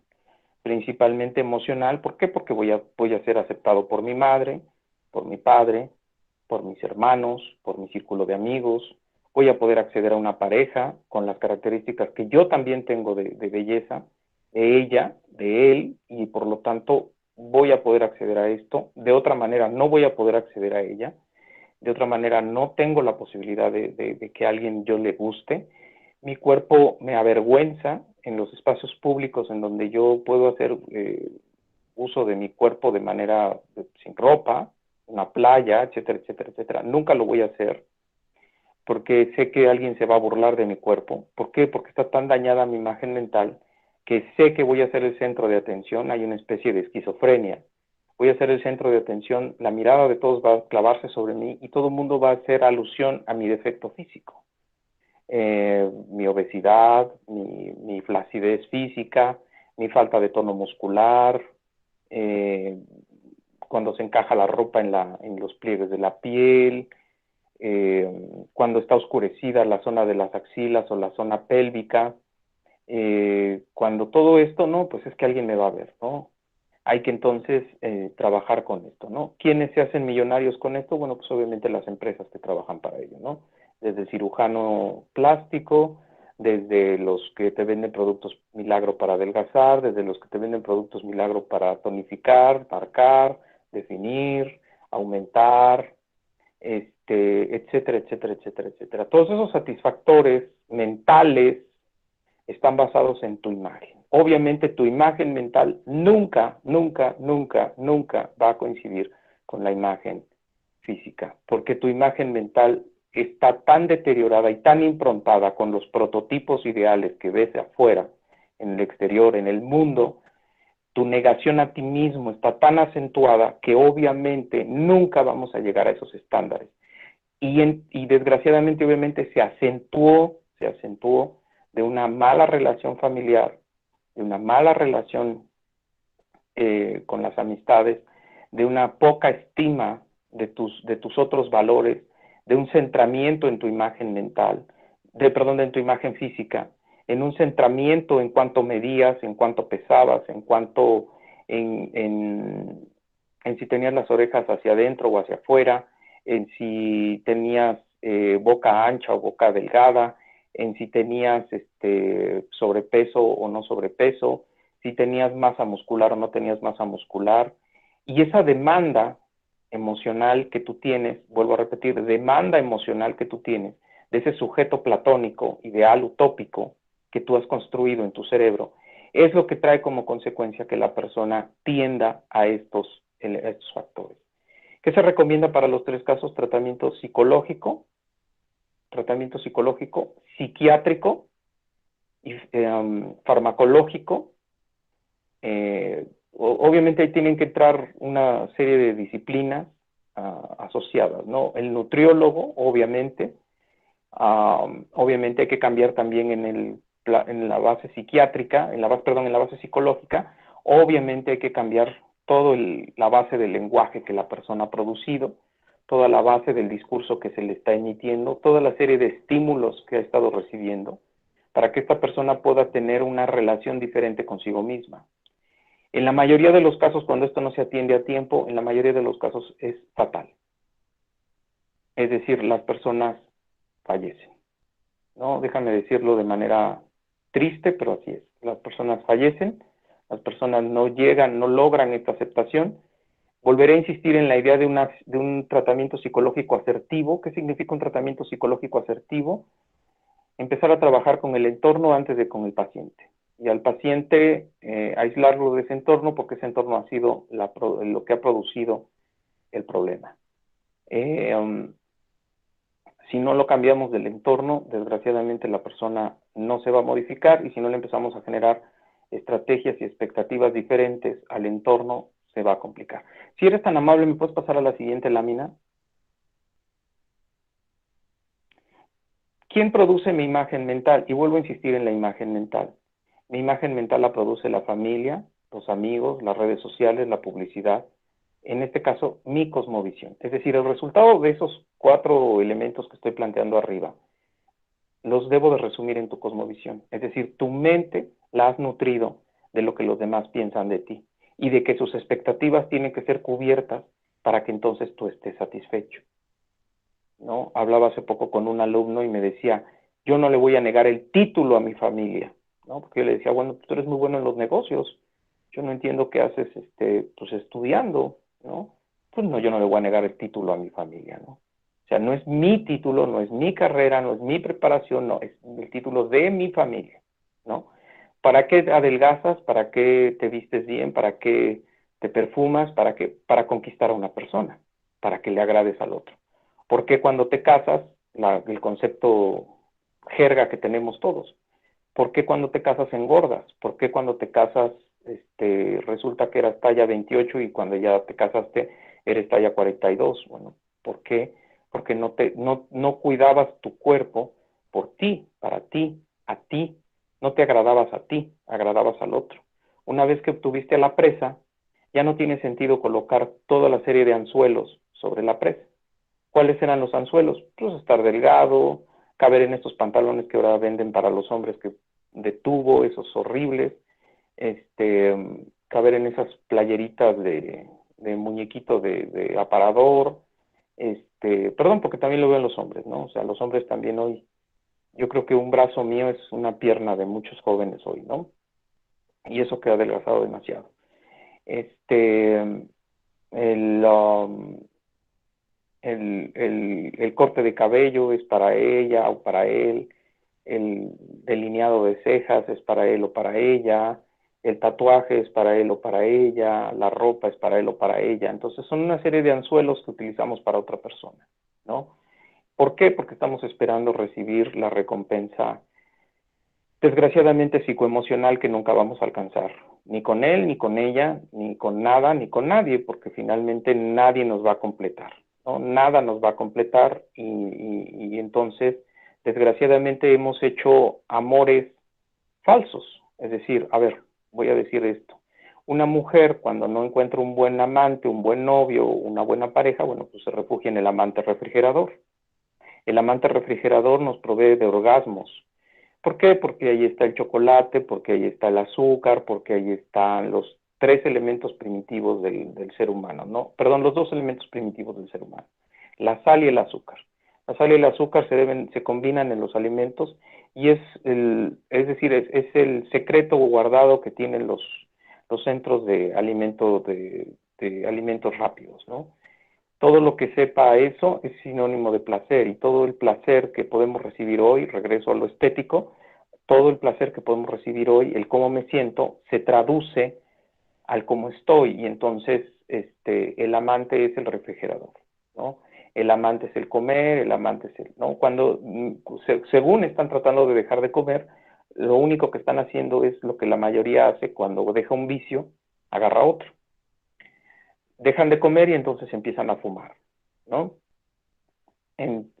Principalmente emocional, ¿por qué? Porque voy a ser aceptado por mi madre, por mi padre, por mis hermanos, por mi círculo de amigos, voy a poder acceder a una pareja con las características que yo también tengo de belleza, de ella, de él, y por lo tanto voy a poder acceder a esto. De otra manera no voy a poder acceder a ella, de otra manera no tengo la posibilidad de que a alguien yo le guste. Mi cuerpo me avergüenza en los espacios públicos en donde yo puedo hacer uso de mi cuerpo de manera sin ropa, una playa, etcétera, etcétera, etcétera. Nunca lo voy a hacer porque sé que alguien se va a burlar de mi cuerpo. ¿Por qué? Porque está tan dañada mi imagen mental que sé que voy a ser el centro de atención. Hay una especie de esquizofrenia. Voy a ser el centro de atención, la mirada de todos va a clavarse sobre mí y todo el mundo va a hacer alusión a mi defecto físico. Mi obesidad, mi flacidez física, mi falta de tono muscular, cuando se encaja la ropa en los pliegues de la piel, cuando está oscurecida la zona de las axilas o la zona pélvica, cuando todo esto, no, pues es que alguien me va a ver, ¿no? Hay que entonces trabajar con esto, ¿no? ¿Quiénes se hacen millonarios con esto? Bueno, pues obviamente las empresas que trabajan para ello, ¿no? Desde el cirujano plástico, desde los que te venden productos milagro para adelgazar, desde los que te venden productos milagro para tonificar, marcar, definir, aumentar, etcétera, etcétera, etcétera, etcétera. Todos esos satisfactores mentales están basados en tu imagen. Obviamente tu imagen mental nunca, nunca, nunca, nunca va a coincidir con la imagen física, porque tu imagen mental está tan deteriorada y tan improntada con los prototipos ideales que ves afuera, en el exterior, en el mundo. Tu negación a ti mismo está tan acentuada que obviamente nunca vamos a llegar a esos estándares. Y desgraciadamente, obviamente, se acentuó de una mala relación familiar, de una mala relación con las amistades, de una poca estima de tus otros valores, de un centramiento en tu imagen mental, en tu imagen física, en un centramiento en cuánto medías, en cuánto pesabas, en cuánto, en si tenías las orejas hacia adentro o hacia afuera, en si tenías boca ancha o boca delgada, en si tenías sobrepeso o no sobrepeso, si tenías masa muscular o no tenías masa muscular. Y esa demanda emocional que tú tienes, vuelvo a repetir, demanda emocional que tú tienes, de ese sujeto platónico, ideal, utópico, que tú has construido en tu cerebro, es lo que trae como consecuencia que la persona tienda a estos factores. ¿Qué se recomienda para los 3 casos? Tratamiento psicológico, psiquiátrico y farmacológico. Obviamente ahí tienen que entrar una serie de disciplinas asociadas, ¿no? El nutriólogo, obviamente. Obviamente hay que cambiar también en la base psiquiátrica, en la base psicológica. Obviamente hay que cambiar toda la base del lenguaje que la persona ha producido, toda la base del discurso que se le está emitiendo, toda la serie de estímulos que ha estado recibiendo, para que esta persona pueda tener una relación diferente consigo misma. En la mayoría de los casos, cuando esto no se atiende a tiempo, en la mayoría de los casos es fatal. Es decir, las personas fallecen, ¿no? Déjame decirlo de manera triste, pero así es. Las personas fallecen, las personas no llegan, no logran esta aceptación. Volveré a insistir en la idea de un tratamiento psicológico asertivo. ¿Qué significa un tratamiento psicológico asertivo? Empezar a trabajar con el entorno antes de con el paciente. Y al paciente aislarlo de ese entorno porque ese entorno ha sido lo que ha producido el problema. Si no lo cambiamos del entorno, desgraciadamente la persona no se va a modificar, y si no le empezamos a generar estrategias y expectativas diferentes al entorno, se va a complicar. Si eres tan amable, ¿me puedes pasar a la siguiente lámina? ¿Quién produce mi imagen mental? Y vuelvo a insistir en la imagen mental. Mi imagen mental la produce la familia, los amigos, las redes sociales, la publicidad. En este caso, mi cosmovisión. Es decir, el resultado de esos 4 elementos que estoy planteando arriba, los debo de resumir en tu cosmovisión. Es decir, tu mente la has nutrido de lo que los demás piensan de ti y de que sus expectativas tienen que ser cubiertas para que entonces tú estés satisfecho, ¿no? Hablaba hace poco con un alumno y me decía, yo no le voy a negar el título a mi familia, ¿no? Porque yo le decía, bueno, tú eres muy bueno en los negocios, yo no entiendo qué haces pues estudiando, ¿no? Pues no, yo no le voy a negar el título a mi familia, ¿no? O sea, no es mi título, no es mi carrera, no es mi preparación, no, es el título de mi familia, ¿no? ¿Para qué adelgazas? ¿Para qué te vistes bien? ¿Para qué te perfumas? ¿Para qué? Para conquistar a una persona, para que le agrades al otro. ¿Por qué cuando te casas, el concepto jerga que tenemos todos? ¿Por qué cuando te casas engordas? ¿Por qué cuando te casas resulta que eras talla 28 y cuando ya te casaste eres talla 42? Bueno, ¿por qué? Porque no cuidabas tu cuerpo por ti, para ti, a ti. No te agradabas a ti, agradabas al otro. Una vez que obtuviste a la presa, ya no tiene sentido colocar toda la serie de anzuelos sobre la presa. ¿Cuáles eran los anzuelos? Pues estar delgado, caber en estos pantalones que ahora venden para los hombres de tubo, esos horribles, caber en esas playeritas de muñequito de aparador, perdón, porque también lo veo en los hombres, ¿no? O sea, los hombres también hoy, yo creo que un brazo mío es una pierna de muchos jóvenes hoy, ¿no? Y eso que ha adelgazado demasiado. El corte de cabello es para ella o para él, el delineado de cejas es para él o para ella, el tatuaje es para él o para ella, la ropa es para él o para ella. Entonces son una serie de anzuelos que utilizamos para otra persona, ¿no? ¿Por qué? Porque estamos esperando recibir la recompensa, desgraciadamente psicoemocional, que nunca vamos a alcanzar, ni con él, ni con ella, ni con nada, ni con nadie, porque finalmente nadie nos va a completar, ¿no? Nada nos va a completar y entonces, desgraciadamente hemos hecho amores falsos. Es decir, a ver, voy a decir esto. Una mujer cuando no encuentra un buen amante, un buen novio, una buena pareja, bueno, pues se refugia en el amante refrigerador. El amante refrigerador nos provee de orgasmos. ¿Por qué? Porque ahí está el chocolate, porque ahí está el azúcar, porque ahí están los 3 elementos primitivos del ser humano, ¿no? Perdón, los 2 elementos primitivos del ser humano, la sal y el azúcar. La sal y el azúcar se combinan en los alimentos y es el secreto guardado que tienen los centros de alimentos rápidos, ¿no? Todo lo que sepa a eso es sinónimo de placer, y todo el placer que podemos recibir hoy, regreso a lo estético, todo el placer que podemos recibir hoy, el cómo me siento, se traduce al cómo estoy, y entonces el amante es el refrigerador, ¿no? El amante es el comer, el amante es el, ¿no? Cuando, según están tratando de dejar de comer, lo único que están haciendo es lo que la mayoría hace cuando deja un vicio, agarra otro. Dejan de comer y entonces empiezan a fumar, ¿no?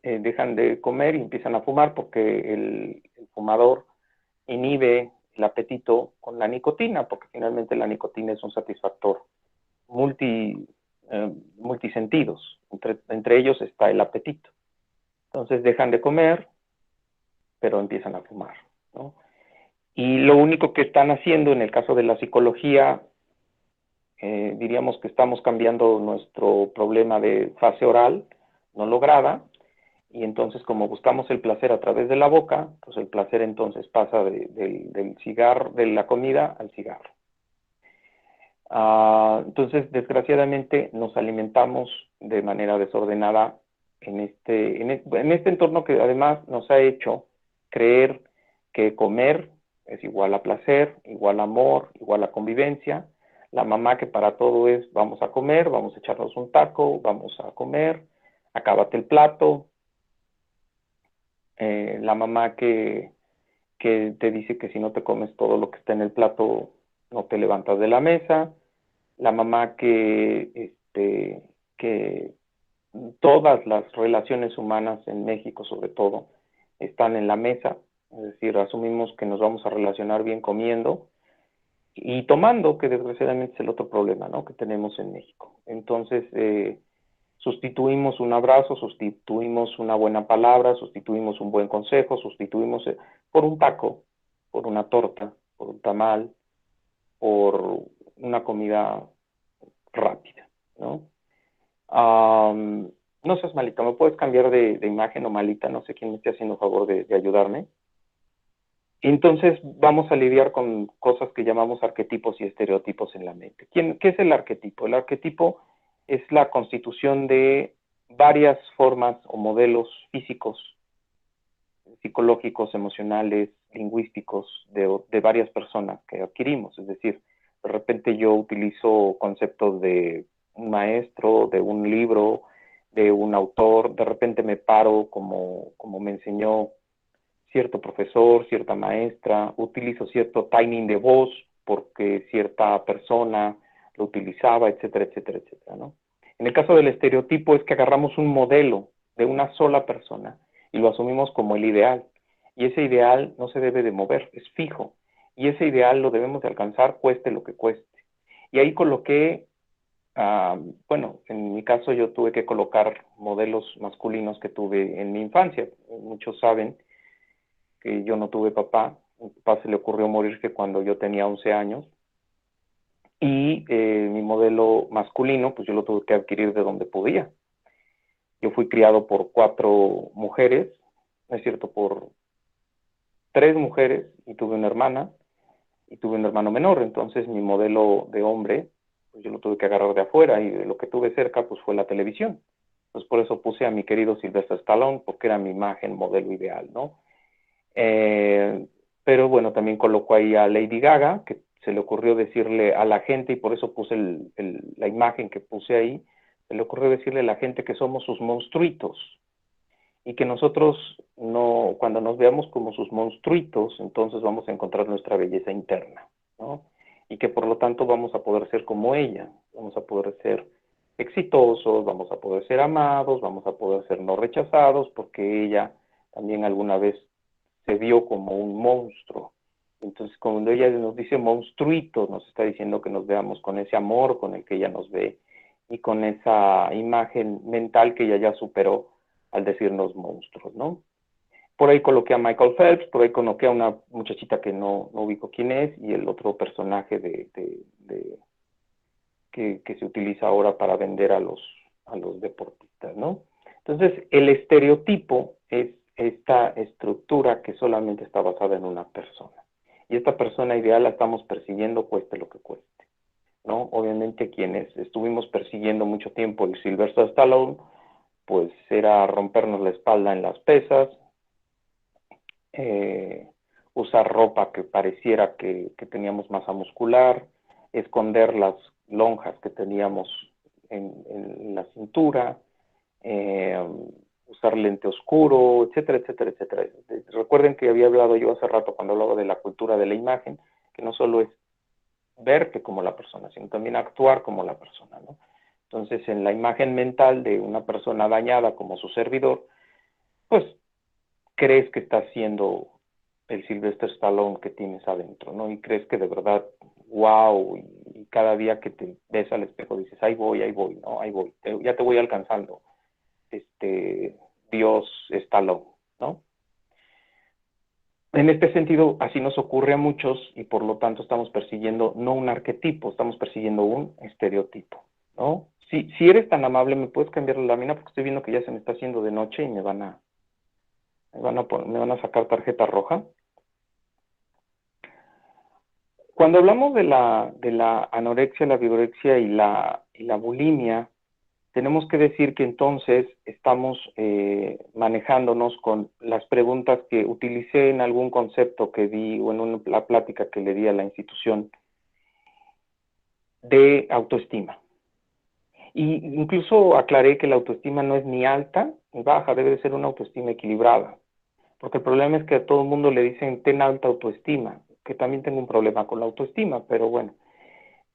Dejan de comer y empiezan a fumar porque el fumador inhibe el apetito con la nicotina, porque finalmente la nicotina es un satisfactor multisentidos. Entre ellos está el apetito. Entonces dejan de comer, pero empiezan a fumar, ¿no? Y lo único que están haciendo en el caso de la psicología, diríamos que estamos cambiando nuestro problema de fase oral no lograda, y entonces como buscamos el placer a través de la boca, pues el placer entonces pasa del cigarro, de la comida al cigarro. Entonces, desgraciadamente, nos alimentamos de manera desordenada en este entorno que además nos ha hecho creer que comer es igual a placer, igual a amor, igual a convivencia. La mamá que para todo es vamos a comer, vamos a echarnos un taco, vamos a comer, acábate el plato. La mamá que te dice que si no te comes todo lo que está en el plato, no te levantas de la mesa. La mamá que todas las relaciones humanas en México, sobre todo, están en la mesa, es decir, asumimos que nos vamos a relacionar bien comiendo y tomando, que desgraciadamente es el otro problema, ¿no?, que tenemos en México. Entonces, sustituimos un abrazo, sustituimos una buena palabra, sustituimos un buen consejo, sustituimos por un taco, por una torta, por un tamal, por una comida rápida, ¿no? No seas malita, ¿me puedes cambiar de imagen o malita? No sé quién me esté haciendo favor de ayudarme. Entonces vamos a lidiar con cosas que llamamos arquetipos y estereotipos en la mente. ¿Qué es el arquetipo? El arquetipo es la constitución de varias formas o modelos físicos, psicológicos, emocionales, lingüísticos de varias personas que adquirimos. Es decir, de repente yo utilizo conceptos de un maestro, de un libro, de un autor, de repente me paro como me enseñó cierto profesor, cierta maestra, utilizo cierto timing de voz porque cierta persona lo utilizaba, etcétera, etcétera, etcétera, ¿no? En el caso del estereotipo es que agarramos un modelo de una sola persona y lo asumimos como el ideal. Y ese ideal no se debe de mover, es fijo. Y ese ideal lo debemos de alcanzar cueste lo que cueste. Y ahí coloqué, bueno, en mi caso yo tuve que colocar modelos masculinos que tuve en mi infancia. Muchos saben que yo no tuve papá. A mi papá se le ocurrió morirse cuando yo tenía 11 años. Y mi modelo masculino, pues yo lo tuve que adquirir de donde podía. Yo fui criado por 4 mujeres, no es cierto, por 3 mujeres, y tuve una hermana, y tuve un hermano menor. Entonces mi modelo de hombre, pues yo lo tuve que agarrar de afuera, y de lo que tuve cerca, pues fue la televisión. Pues por eso puse a mi querido Sylvester Stallone, porque era mi imagen, modelo ideal, ¿no? Pero bueno, también colocó ahí a Lady Gaga, que se le ocurrió decirle a la gente, y por eso puse la imagen que puse ahí, se le ocurrió decirle a la gente que somos sus monstruitos, y que nosotros no, cuando nos veamos como sus monstruitos, entonces vamos a encontrar nuestra belleza interna, ¿no? Y que por lo tanto vamos a poder ser como ella, vamos a poder ser exitosos, vamos a poder ser amados, vamos a poder ser no rechazados, porque ella también alguna vez se vio como un monstruo. Entonces, cuando ella nos dice monstruito, nos está diciendo que nos veamos con ese amor con el que ella nos ve y con esa imagen mental que ella ya superó al decirnos monstruos, ¿no? Por ahí coloqué a Michael Phelps, por ahí coloqué a una muchachita que no ubico quién es, y el otro personaje que se utiliza ahora para vender a los deportistas, ¿no? Entonces, el estereotipo es esta estructura que solamente está basada en una persona. Y esta persona ideal la estamos persiguiendo cueste lo que cueste, ¿no? Obviamente quienes estuvimos persiguiendo mucho tiempo el Sylvester Stallone, pues era rompernos la espalda en las pesas, usar ropa que pareciera que teníamos masa muscular, esconder las lonjas que teníamos en la cintura, usar lente oscuro, etcétera, etcétera, etcétera. Recuerden que había hablado yo hace rato cuando hablaba de la cultura de la imagen, que no solo es verte como la persona, sino también actuar como la persona, ¿no? Entonces, en la imagen mental de una persona dañada como su servidor, pues crees que estás siendo el Sylvester Stallone que tienes adentro, ¿no? Y crees que de verdad, wow, y cada día que te ves al espejo dices, ahí voy, ¿no? Ahí voy, ya te voy alcanzando, Dios Stallone, ¿no? En este sentido, así nos ocurre a muchos y por lo tanto estamos persiguiendo no un arquetipo, estamos persiguiendo un estereotipo, ¿no? Si eres tan amable, ¿me puedes cambiar la lámina? Porque estoy viendo que ya se me está haciendo de noche y me van a sacar tarjeta roja. Cuando hablamos de la anorexia, la vigorexia y la bulimia, tenemos que decir que entonces estamos manejándonos con las preguntas que utilicé en algún concepto que di o en la plática que le di a la institución de autoestima. Y incluso aclaré que la autoestima no es ni alta ni baja, debe de ser una autoestima equilibrada. Porque el problema es que a todo el mundo le dicen ten alta autoestima, que también tengo un problema con la autoestima, pero bueno,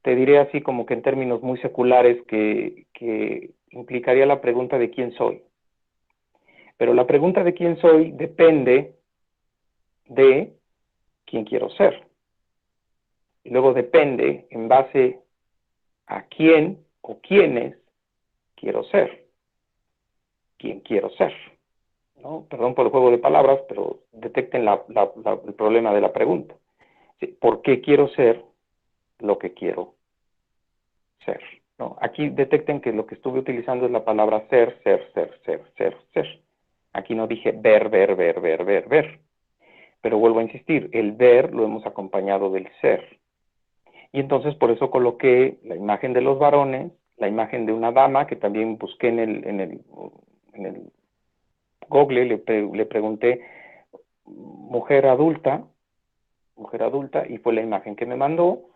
te diré así como que en términos muy seculares que implicaría la pregunta de quién soy. Pero la pregunta de quién soy depende de quién quiero ser. Y luego depende en base a quién o quiénes quiero ser. Quién quiero ser, ¿no? Perdón por el juego de palabras, pero detecten el problema de la pregunta. ¿Por qué quiero ser lo que quiero ser? ¿No? Aquí detecten que lo que estuve utilizando es la palabra ser, ser, ser, ser, ser, ser. Aquí no dije ver, ver, ver, ver, ver, ver. Pero vuelvo a insistir, el ver lo hemos acompañado del ser. Y entonces por eso coloqué la imagen de los varones, la imagen de una dama, que también busqué en el Google, le pregunté mujer adulta, y fue la imagen que me mandó.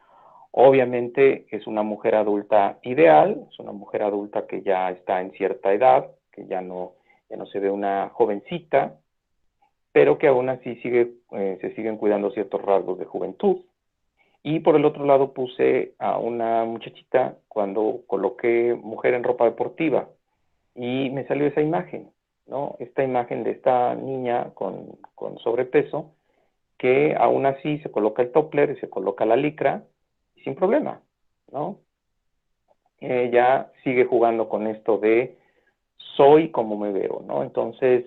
Obviamente es una mujer adulta ideal, es una mujer adulta que ya está en cierta edad, que ya no se ve una jovencita, pero que aún así se siguen cuidando ciertos rasgos de juventud. Y por el otro lado puse a una muchachita cuando coloqué mujer en ropa deportiva y me salió esa imagen, ¿no? Esta imagen de esta niña con sobrepeso que aún así se coloca el toppler y se coloca la licra sin problema, ¿no? Ella sigue jugando con esto de soy como me veo, ¿no? Entonces,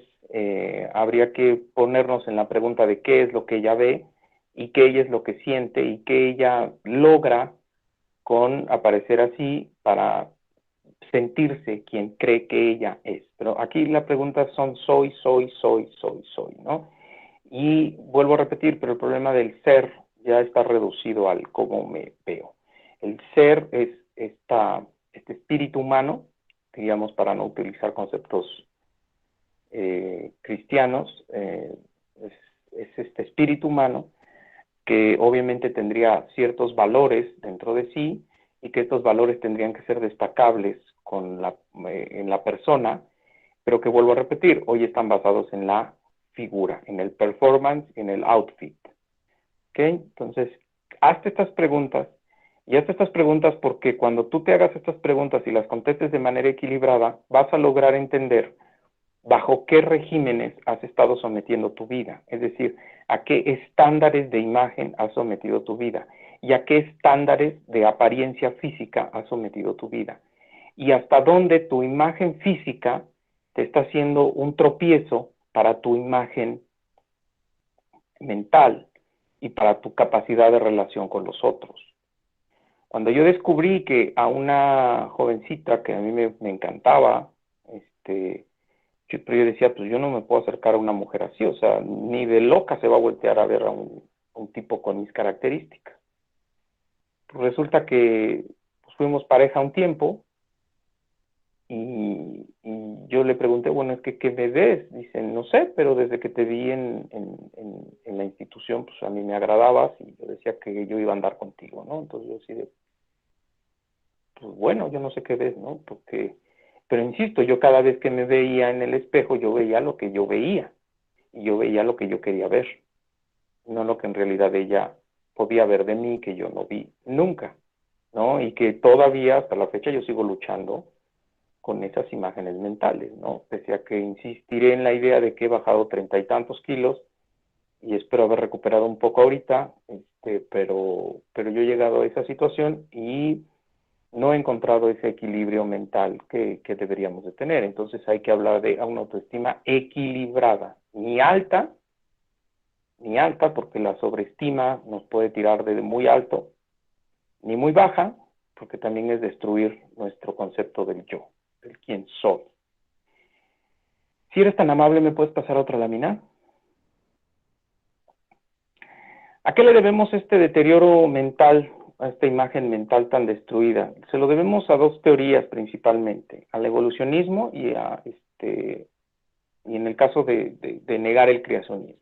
habría que ponernos en la pregunta de qué es lo que ella ve y qué ella es lo que siente y qué ella logra con aparecer así para sentirse quien cree que ella es. Pero aquí la pregunta son soy, ¿no? Y vuelvo a repetir, pero el problema del ser ya está reducido al cómo me veo. El ser es este espíritu humano, diríamos para no utilizar conceptos cristianos, es este espíritu humano que obviamente tendría ciertos valores dentro de sí y que estos valores tendrían que ser destacables en la persona, pero que vuelvo a repetir, hoy están basados en la figura, en el performance, en el outfit. ¿Ok? Entonces, hazte estas preguntas y hazte estas preguntas porque cuando tú te hagas estas preguntas y las contestes de manera equilibrada, vas a lograr entender bajo qué regímenes has estado sometiendo tu vida, es decir, a qué estándares de imagen has sometido tu vida y a qué estándares de apariencia física has sometido tu vida y hasta dónde tu imagen física te está haciendo un tropiezo para tu imagen mental y para tu capacidad de relación con los otros. Cuando yo descubrí que a una jovencita que a mí me encantaba, pero yo decía, pues yo no me puedo acercar a una mujer así, o sea, ni de loca se va a voltear a ver a un tipo con mis características. Pues resulta que pues fuimos pareja un tiempo y yo le pregunté, bueno, es que ¿qué me ves? Dice, no sé, pero desde que te vi en la institución, pues a mí me agradabas y yo decía que yo iba a andar contigo, ¿no? Entonces yo decía, pues bueno, yo no sé qué ves, ¿no? Porque, pero insisto, yo cada vez que me veía en el espejo, yo veía lo que yo veía y yo veía lo que yo quería ver, no lo que en realidad ella podía ver de mí que yo no vi nunca, ¿no? Y que todavía hasta la fecha yo sigo luchando con esas imágenes mentales, ¿no? Pese a que insistiré en la idea de que he bajado 30 y tantos kilos y espero haber recuperado un poco ahorita, pero yo he llegado a esa situación y no he encontrado ese equilibrio mental que deberíamos de tener. Entonces hay que hablar de una autoestima equilibrada, ni alta, porque la sobreestima nos puede tirar de muy alto, ni muy baja, porque también es destruir nuestro concepto del yo, del quién soy. Si eres tan amable, ¿me puedes pasar otra lámina? ¿A qué le debemos este deterioro mental, a esta imagen mental tan destruida? Se lo debemos a dos teorías principalmente, al evolucionismo y en el caso de negar el creacionismo.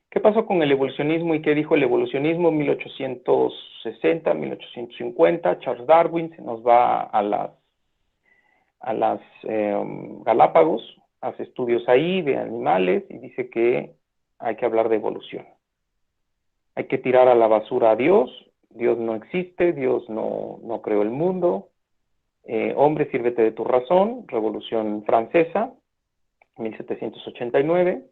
¿Qué pasó con el evolucionismo y qué dijo el evolucionismo en 1860, 1850? Charles Darwin se nos va a las Galápagos, hace estudios ahí de animales y dice que hay que hablar de evolución. Hay que tirar a la basura a Dios. Dios no existe, Dios no creó el mundo. Hombre, sírvete de tu razón. Revolución Francesa, 1789.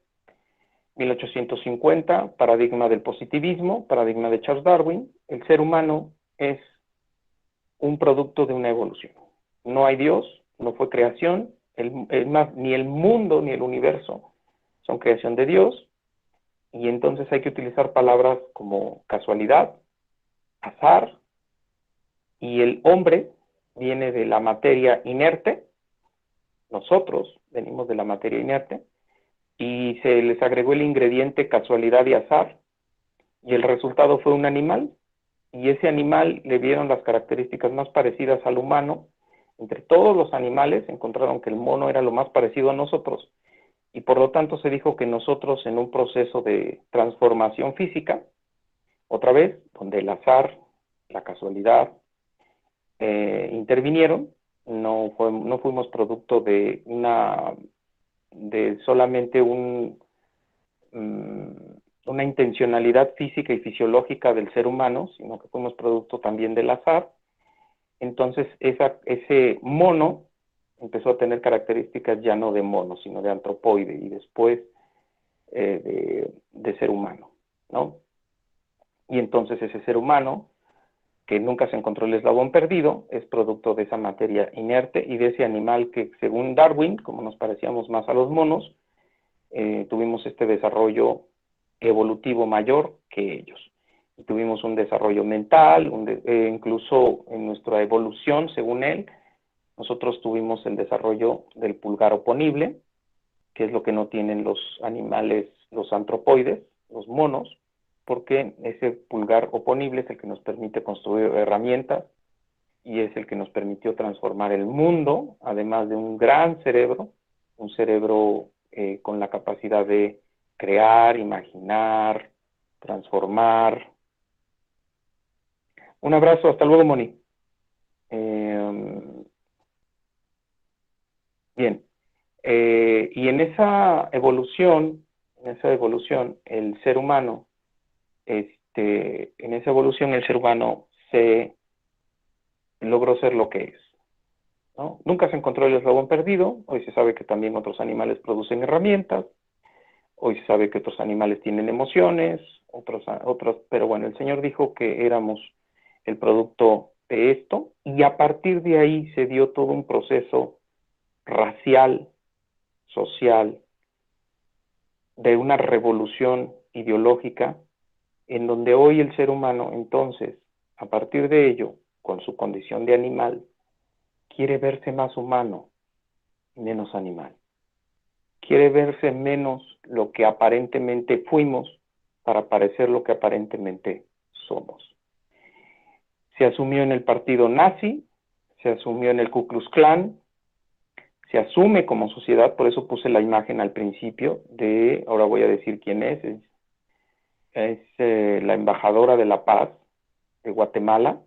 1850, paradigma del positivismo, paradigma de Charles Darwin. El ser humano es un producto de una evolución. No hay Dios, no fue creación, ni el mundo ni el universo son creación de Dios, y entonces hay que utilizar palabras como casualidad, azar, y el hombre viene de la materia inerte, nosotros venimos de la materia inerte, y se les agregó el ingrediente casualidad y azar, y el resultado fue un animal, y ese animal le dieron las características más parecidas al humano. Entre todos los animales encontraron que el mono era lo más parecido a nosotros, y por lo tanto se dijo que nosotros en un proceso de transformación física, otra vez, donde el azar, la casualidad, intervinieron, no fuimos producto de solamente una intencionalidad física y fisiológica del ser humano, sino que fuimos producto también del azar. Entonces ese mono empezó a tener características ya no de mono, sino de antropoide, y después de ser humano, ¿no? Y entonces ese ser humano, que nunca se encontró el eslabón perdido, es producto de esa materia inerte y de ese animal que, según Darwin, como nos parecíamos más a los monos, tuvimos este desarrollo evolutivo mayor que ellos. Y tuvimos un desarrollo mental, incluso en nuestra evolución, según él, nosotros tuvimos el desarrollo del pulgar oponible, que es lo que no tienen los animales, los antropoides, los monos, porque ese pulgar oponible es el que nos permite construir herramientas y es el que nos permitió transformar el mundo, además de un gran cerebro, un cerebro con la capacidad de crear, imaginar, transformar. Un abrazo, hasta luego, Moni. Bien, y en esa evolución, el ser humano, se logró ser lo que es, ¿no? Nunca se encontró el eslabón perdido. Hoy se sabe que también otros animales producen herramientas, hoy se sabe que otros animales tienen emociones, pero bueno, el Señor dijo que éramos el producto de esto, y a partir de ahí se dio todo un proceso racial, social, de una revolución ideológica, en donde hoy el ser humano, entonces, a partir de ello, con su condición de animal, quiere verse más humano, menos animal. Quiere verse menos lo que aparentemente fuimos para parecer lo que aparentemente somos. se asumió en el partido nazi, se asumió en el Ku Klux Klan, se asume como sociedad, por eso puse la imagen al principio ahora voy a decir quién es la embajadora de la paz de Guatemala,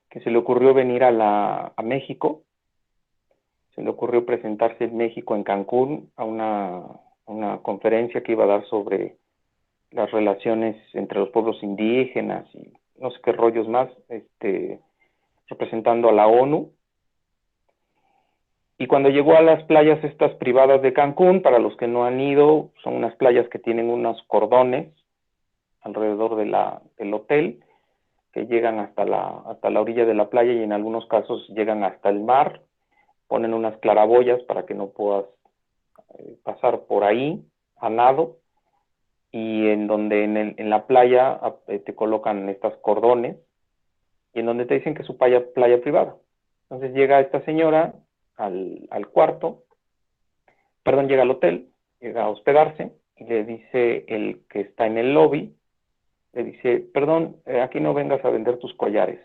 que se le ocurrió venir a México, se le ocurrió presentarse en México, en Cancún, a una conferencia que iba a dar sobre las relaciones entre los pueblos indígenas y no sé qué rollos más, representando a la ONU. Y cuando llegó a las playas estas privadas de Cancún, para los que no han ido, son unas playas que tienen unos cordones alrededor del hotel, que llegan hasta la orilla de la playa y en algunos casos llegan hasta el mar, ponen unas claraboyas para que no puedas pasar por ahí a nado, y en donde en la playa te colocan estos cordones, y en donde te dicen que es su playa privada. Entonces llega esta señora al cuarto, perdón, llega al hotel, llega a hospedarse, y le dice el que está en el lobby, le dice, perdón, aquí no vengas a vender tus collares,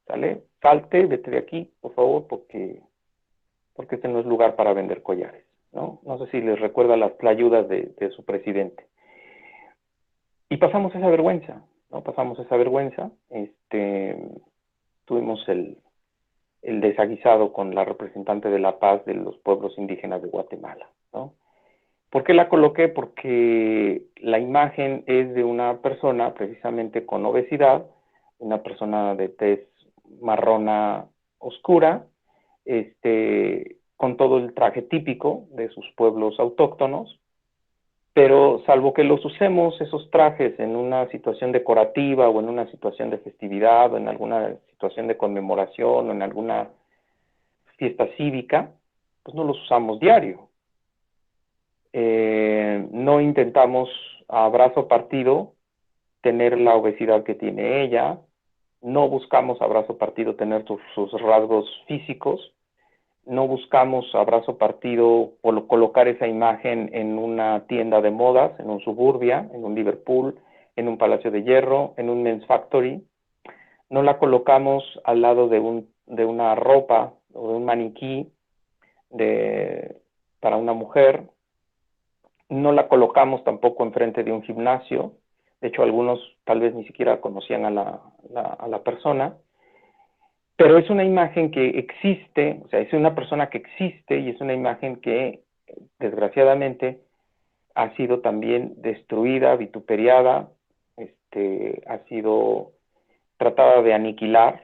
¿sale? Salte, vete de aquí, por favor, porque este no es lugar para vender collares, ¿no? No sé si les recuerda las tlayudas de su presidente. Y pasamos esa vergüenza, ¿no? Pasamos esa vergüenza, tuvimos el desaguisado con la representante de la paz de los pueblos indígenas de Guatemala, ¿no? ¿Por qué la coloqué? Porque la imagen es de una persona precisamente con obesidad, una persona de tez marrona oscura, con todo el traje típico de sus pueblos autóctonos, pero salvo que los usemos esos trajes en una situación decorativa o en una situación de festividad o en alguna situación de conmemoración o en alguna fiesta cívica, pues no los usamos diario. No intentamos a brazo partido tener la obesidad que tiene ella, no buscamos a brazo partido tener sus rasgos físicos, no buscamos a brazo partido colocar esa imagen en una tienda de modas, en un Suburbia, en un Liverpool, en un Palacio de Hierro, en un Men's Factory, no la colocamos al lado de una ropa o de un maniquí para una mujer, no la colocamos tampoco enfrente de un gimnasio, de hecho algunos tal vez ni siquiera conocían a la persona, pero es una imagen que existe, o sea, es una persona que existe y es una imagen que desgraciadamente ha sido también destruida, vituperiada, ha sido tratada de aniquilar,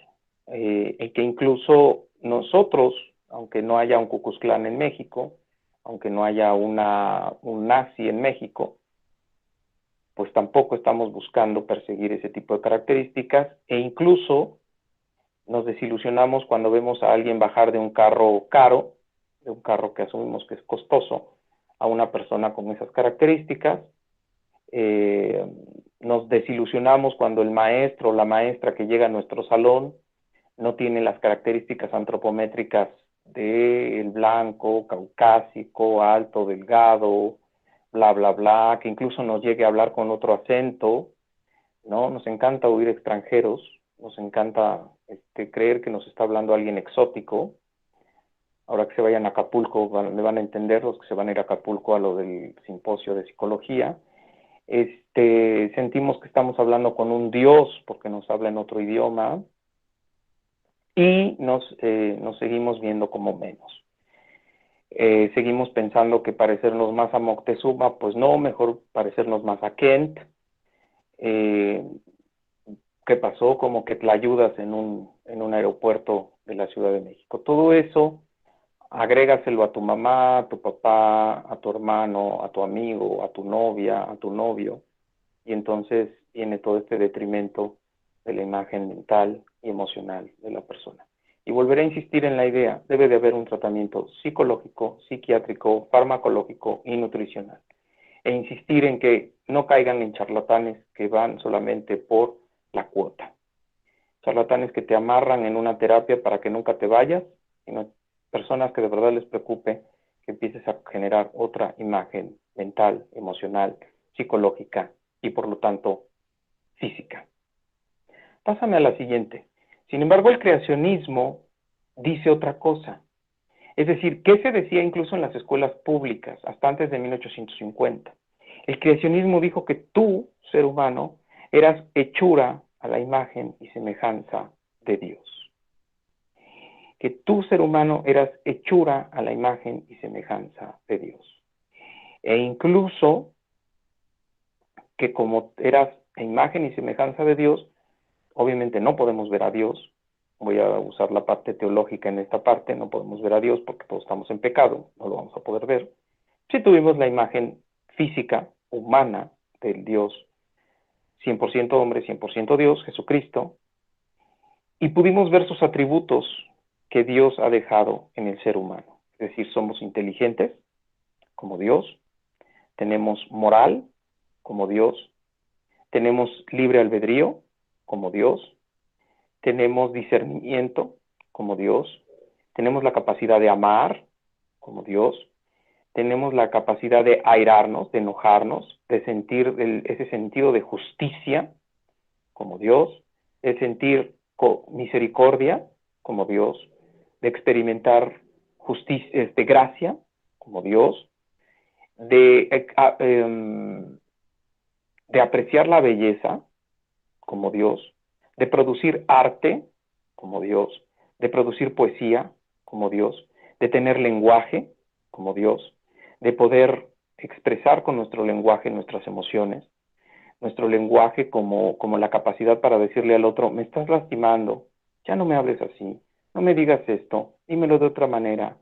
y que incluso nosotros, aunque no haya un Ku Klux Klan en México, aunque no haya un nazi en México, pues tampoco estamos buscando perseguir ese tipo de características, e incluso nos desilusionamos cuando vemos a alguien bajar de un carro caro, de un carro que asumimos que es costoso, a una persona con esas características. Nos desilusionamos cuando el maestro o la maestra que llega a nuestro salón no tiene las características antropométricas del blanco, caucásico, alto, delgado, bla, bla, bla, que incluso nos llegue a hablar con otro acento, ¿no? Nos encanta oír extranjeros, nos encanta creer que nos está hablando alguien exótico. Ahora que se vayan a Acapulco, me van a entender los que se van a ir a Acapulco a lo del simposio de psicología. Sentimos que estamos hablando con un dios porque nos habla en otro idioma y nos seguimos viendo como menos. Seguimos pensando que parecernos más a Moctezuma, pues no, mejor parecernos más a Kent. ¿Qué pasó? Como que te ayudas en un aeropuerto de la Ciudad de México. Todo eso, agrégaselo a tu mamá, a tu papá, a tu hermano, a tu amigo, a tu novia, a tu novio, y entonces viene todo este detrimento de la imagen mental y emocional de la persona. Y volveré a insistir en la idea, debe de haber un tratamiento psicológico, psiquiátrico, farmacológico y nutricional. E insistir en que no caigan en charlatanes que van solamente por la cuota. Charlatanes que te amarran en una terapia para que nunca te vayas, sino personas que de verdad les preocupe que empieces a generar otra imagen mental, emocional, psicológica y por lo tanto física. Pásame a la siguiente. Sin embargo, el creacionismo dice otra cosa. Es decir, ¿qué se decía incluso en las escuelas públicas hasta antes de 1850? El creacionismo dijo que tú, ser humano, eras hechura a la imagen y semejanza de Dios. Que tú, ser humano, eras hechura a la imagen y semejanza de Dios. E incluso que como eras imagen y semejanza de Dios, obviamente no podemos ver a Dios. Voy a usar la parte teológica en esta parte, no podemos ver a Dios porque todos estamos en pecado, no lo vamos a poder ver. Si tuvimos la imagen física, humana, del Dios 100% hombre, 100% Dios, Jesucristo, y pudimos ver sus atributos que Dios ha dejado en el ser humano. Es decir, somos inteligentes, como Dios, tenemos moral, como Dios, tenemos libre albedrío, como Dios, tenemos discernimiento, como Dios, tenemos la capacidad de amar, como Dios, tenemos la capacidad de airarnos, de enojarnos, de sentir ese sentido de justicia, como Dios, de sentir misericordia, como Dios, de experimentar justicia, gracia, como Dios, de apreciar la belleza, como Dios, de producir arte, como Dios, de producir poesía, como Dios, de tener lenguaje, como Dios, de poder expresar con nuestro lenguaje nuestras emociones, nuestro lenguaje como la capacidad para decirle al otro, me estás lastimando, ya no me hables así, no me digas esto, dímelo de otra manera.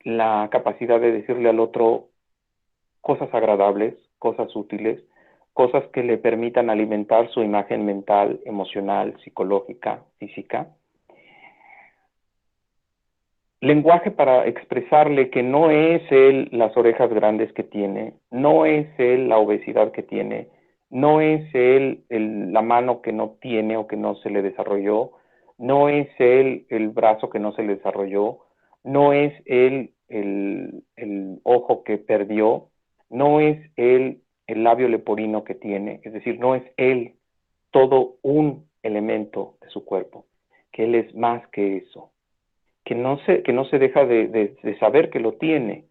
La capacidad de decirle al otro cosas agradables, cosas útiles, cosas que le permitan alimentar su imagen mental, emocional, psicológica, física. Lenguaje para expresarle que no es él las orejas grandes que tiene, no es él la obesidad que tiene, no es él la mano que no tiene o que no se le desarrolló, no es él el brazo que no se le desarrolló, no es él el ojo que perdió, no es él el labio leporino que tiene, es decir, no es él todo un elemento de su cuerpo, que él es más que eso. Que no se deja de saber que lo tiene,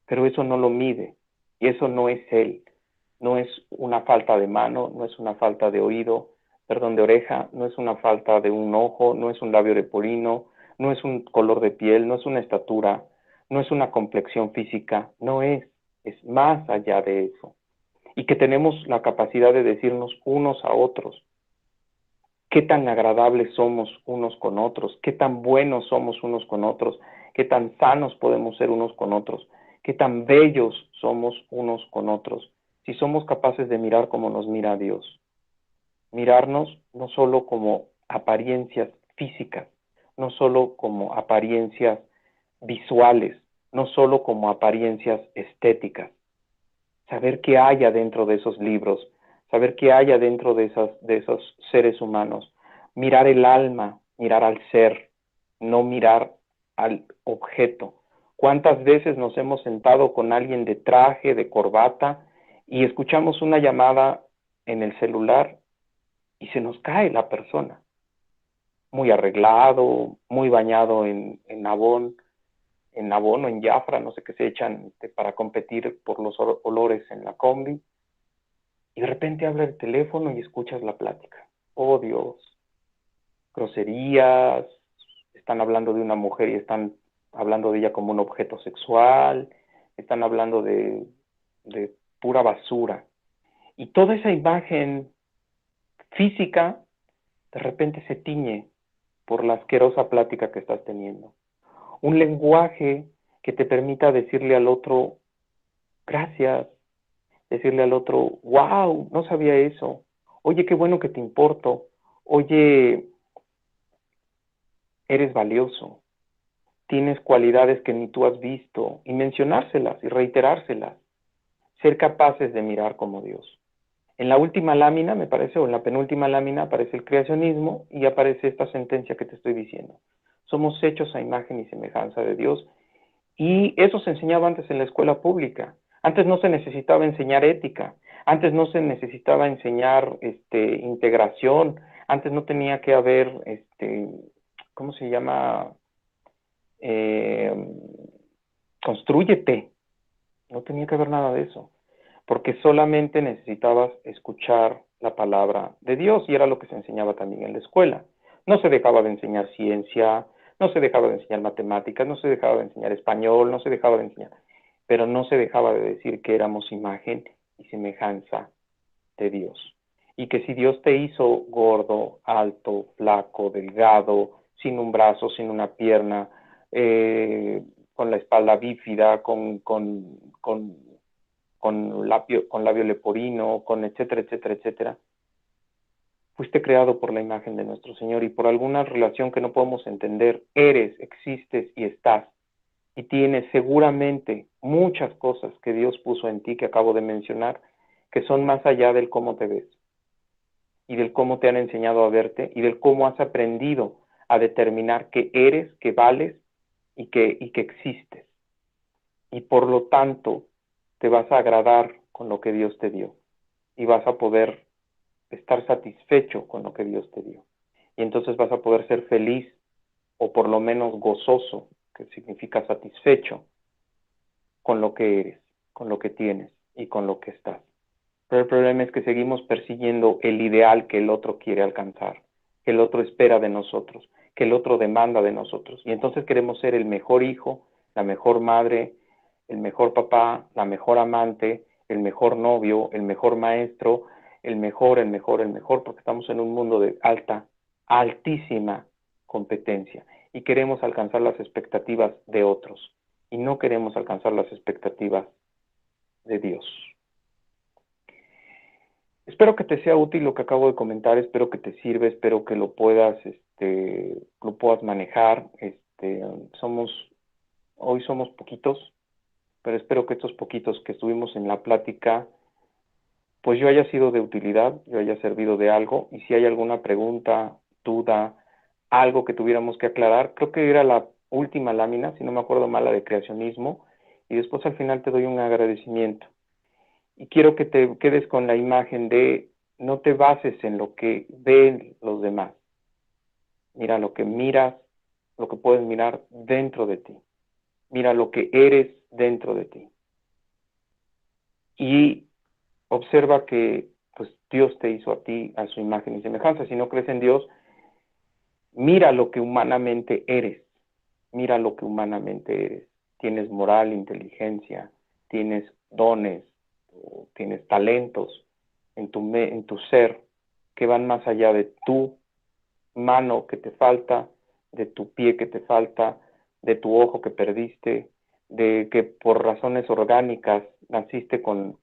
pero eso no lo mide, y eso no es él, no es una falta de mano, no es una falta de oído, perdón, de oreja, no es una falta de un ojo, no es un labio leporino, no es un color de piel, no es una estatura, no es una complexión física, no es más allá de eso, y que tenemos la capacidad de decirnos unos a otros, qué tan agradables somos unos con otros, qué tan buenos somos unos con otros, qué tan sanos podemos ser unos con otros, qué tan bellos somos unos con otros, si somos capaces de mirar como nos mira Dios. Mirarnos no solo como apariencias físicas, no solo como apariencias visuales, no solo como apariencias estéticas. Saber qué hay adentro de esos libros, saber qué hay adentro de esos seres humanos, mirar el alma, mirar al ser, no mirar al objeto. ¿Cuántas veces nos hemos sentado con alguien de traje, de corbata, y escuchamos una llamada en el celular y se nos cae la persona? Muy arreglado, muy bañado en abón o en Jafra, no sé qué se echan para competir por los olores en la combi, y de repente habla el teléfono y escuchas la plática. Oh Dios, groserías, están hablando de una mujer y están hablando de ella como un objeto sexual, están hablando de pura basura. Y toda esa imagen física de repente se tiñe por la asquerosa plática que estás teniendo. Un lenguaje que te permita decirle al otro, gracias, decirle al otro, wow, no sabía eso, oye, qué bueno que te importo, oye, eres valioso, tienes cualidades que ni tú has visto, y mencionárselas y reiterárselas, ser capaces de mirar como Dios. En la última lámina, me parece, o en la penúltima lámina, aparece el creacionismo y aparece esta sentencia que te estoy diciendo. Somos hechos a imagen y semejanza de Dios, y eso se enseñaba antes en la escuela pública. Antes no se necesitaba enseñar ética, antes no se necesitaba enseñar integración, Antes no tenía que haber, ¿cómo se llama? Constrúyete. No tenía que haber nada de eso, porque solamente necesitabas escuchar la palabra de Dios, y era lo que se enseñaba también en la escuela. No se dejaba de enseñar ciencia, no se dejaba de enseñar matemáticas, no se dejaba de enseñar español, no se dejaba de enseñar, pero no se dejaba de decir que éramos imagen y semejanza de Dios. Y que si Dios te hizo gordo, alto, flaco, delgado, sin un brazo, sin una pierna, con la espalda bífida, con labio leporino, con etcétera, etcétera, etcétera, fuiste creado por la imagen de nuestro Señor, y por alguna relación que no podemos entender, eres, existes y estás. Y tienes seguramente muchas cosas que Dios puso en ti, que acabo de mencionar, que son más allá del cómo te ves, y del cómo te han enseñado a verte, y del cómo has aprendido a determinar que eres, que vales y que existes. Y por lo tanto, te vas a agradar con lo que Dios te dio, y vas a poder estar satisfecho con lo que Dios te dio. Y entonces vas a poder ser feliz, o por lo menos gozoso, que significa satisfecho, con lo que eres, con lo que tienes y con lo que estás. Pero el problema es que seguimos persiguiendo el ideal que el otro quiere alcanzar, que el otro espera de nosotros, que el otro demanda de nosotros. Y entonces queremos ser el mejor hijo, la mejor madre, el mejor papá, la mejor amante, el mejor novio, el mejor maestro, el mejor, porque estamos en un mundo de altísima competencia, y queremos alcanzar las expectativas de otros, y no queremos alcanzar las expectativas de Dios. Espero que te sea útil lo que acabo de comentar, espero que te sirva, espero que lo puedas manejar. Hoy somos poquitos, pero espero que estos poquitos que estuvimos en la plática, pues yo haya sido de utilidad, yo haya servido de algo, y si hay alguna pregunta, duda, algo que tuviéramos que aclarar, creo que era la última lámina, si no me acuerdo mal, la de creacionismo, y después al final te doy un agradecimiento. Y quiero que te quedes con la imagen de no te bases en lo que ven los demás. Mira lo que miras, lo que puedes mirar dentro de ti. Mira lo que eres dentro de ti. Y observa que pues Dios te hizo a ti a su imagen y semejanza. Si no crees en Dios, mira lo que humanamente eres. Mira lo que humanamente eres. Tienes moral, inteligencia, tienes dones, tienes talentos en tu ser, que van más allá de tu mano que te falta, de tu pie que te falta, de tu ojo que perdiste, de que por razones orgánicas naciste con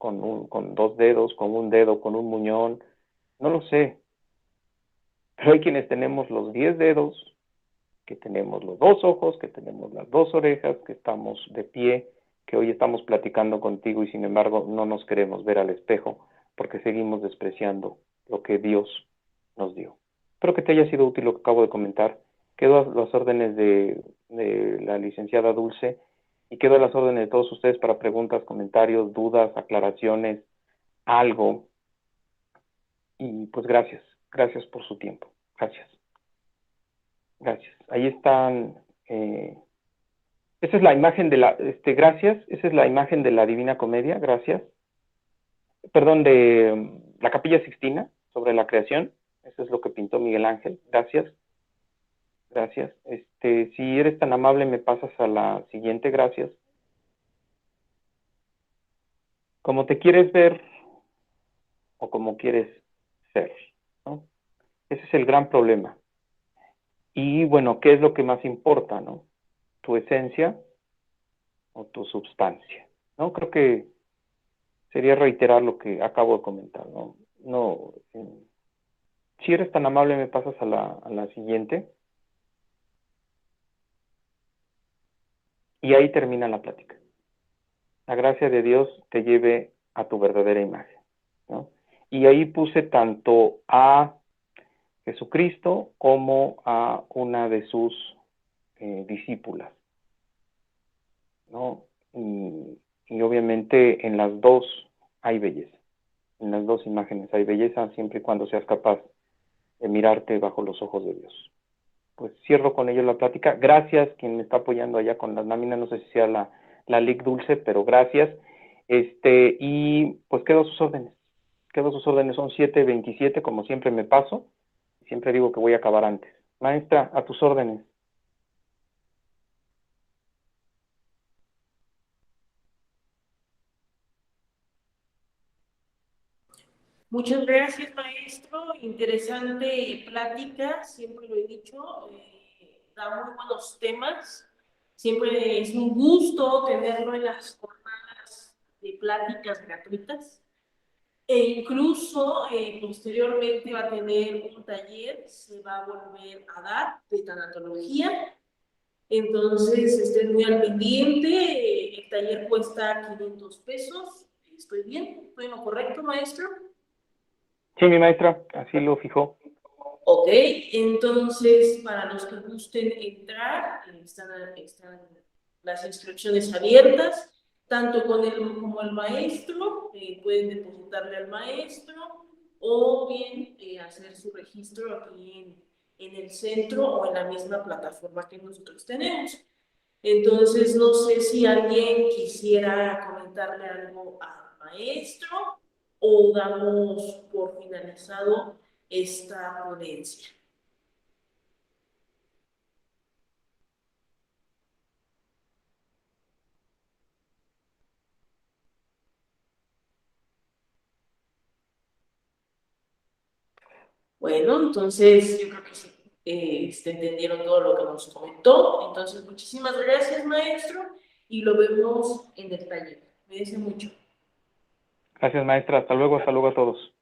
dos dedos, con un dedo, con un muñón, no lo sé. Pero hay quienes tenemos los 10 dedos, que tenemos los 2 ojos, que tenemos las 2 orejas, que estamos de pie, que hoy estamos platicando contigo, y sin embargo no nos queremos ver al espejo porque seguimos despreciando lo que Dios nos dio. Espero que te haya sido útil lo que acabo de comentar. Quedo a las órdenes de la licenciada Dulce, y quedo a las órdenes de todos ustedes para preguntas, comentarios, dudas, aclaraciones, algo. Y pues gracias por su tiempo. Gracias. Ahí están. Esa es la imagen de gracias. Esa es la imagen de la Divina Comedia. Gracias. Perdón, de la Capilla Sixtina sobre la creación. Eso es lo que pintó Miguel Ángel. Gracias. Si eres tan amable, me pasas a la siguiente. Gracias. Como te quieres ver o como quieres ser, ¿no? Ese es el gran problema. Y bueno, ¿qué es lo que más importa, no? ¿Tu esencia o tu substancia? ¿No? Creo que sería reiterar lo que acabo de comentar, ¿no? Si eres tan amable, me pasas a la siguiente. Y ahí termina la plática. La gracia de Dios te lleve a tu verdadera imagen, ¿no? Y ahí puse tanto a Jesucristo como a una de sus discípulas, ¿no? Y obviamente en las dos hay belleza. En las dos imágenes hay belleza, siempre y cuando seas capaz mirarte bajo los ojos de Dios. Pues cierro con ello la plática. Gracias quien me está apoyando allá con las láminas, no sé si sea la Lic Dulce, pero gracias. Y pues quedo a sus órdenes. Quedo a sus órdenes, son 7:27, como siempre me paso. Siempre digo que voy a acabar antes. Maestra, a tus órdenes. Muchas gracias, maestro. Interesante plática, siempre lo he dicho. Da muy buenos temas. Siempre es un gusto tenerlo en las jornadas de pláticas gratuitas. E incluso posteriormente va a tener un taller, se va a volver a dar de tanatología. Entonces, estén muy al pendiente. El taller cuesta 500 pesos. ¿Estoy bien? ¿Estoy en lo correcto, maestro? Sí, mi maestra, así lo fijó. Ok, entonces para los que gusten entrar, están las inscripciones abiertas, tanto con él como el maestro, pueden depositarle al maestro o bien hacer su registro aquí en el centro o en la misma plataforma que nosotros tenemos. Entonces, no sé si alguien quisiera comentarle algo al maestro o damos por finalizado esta ponencia. Bueno, entonces yo creo que sí, entendieron todo lo que nos comentó. Entonces, muchísimas gracias, maestro, y lo vemos en el taller. Cuídense mucho. Gracias, maestra. Hasta luego a todos.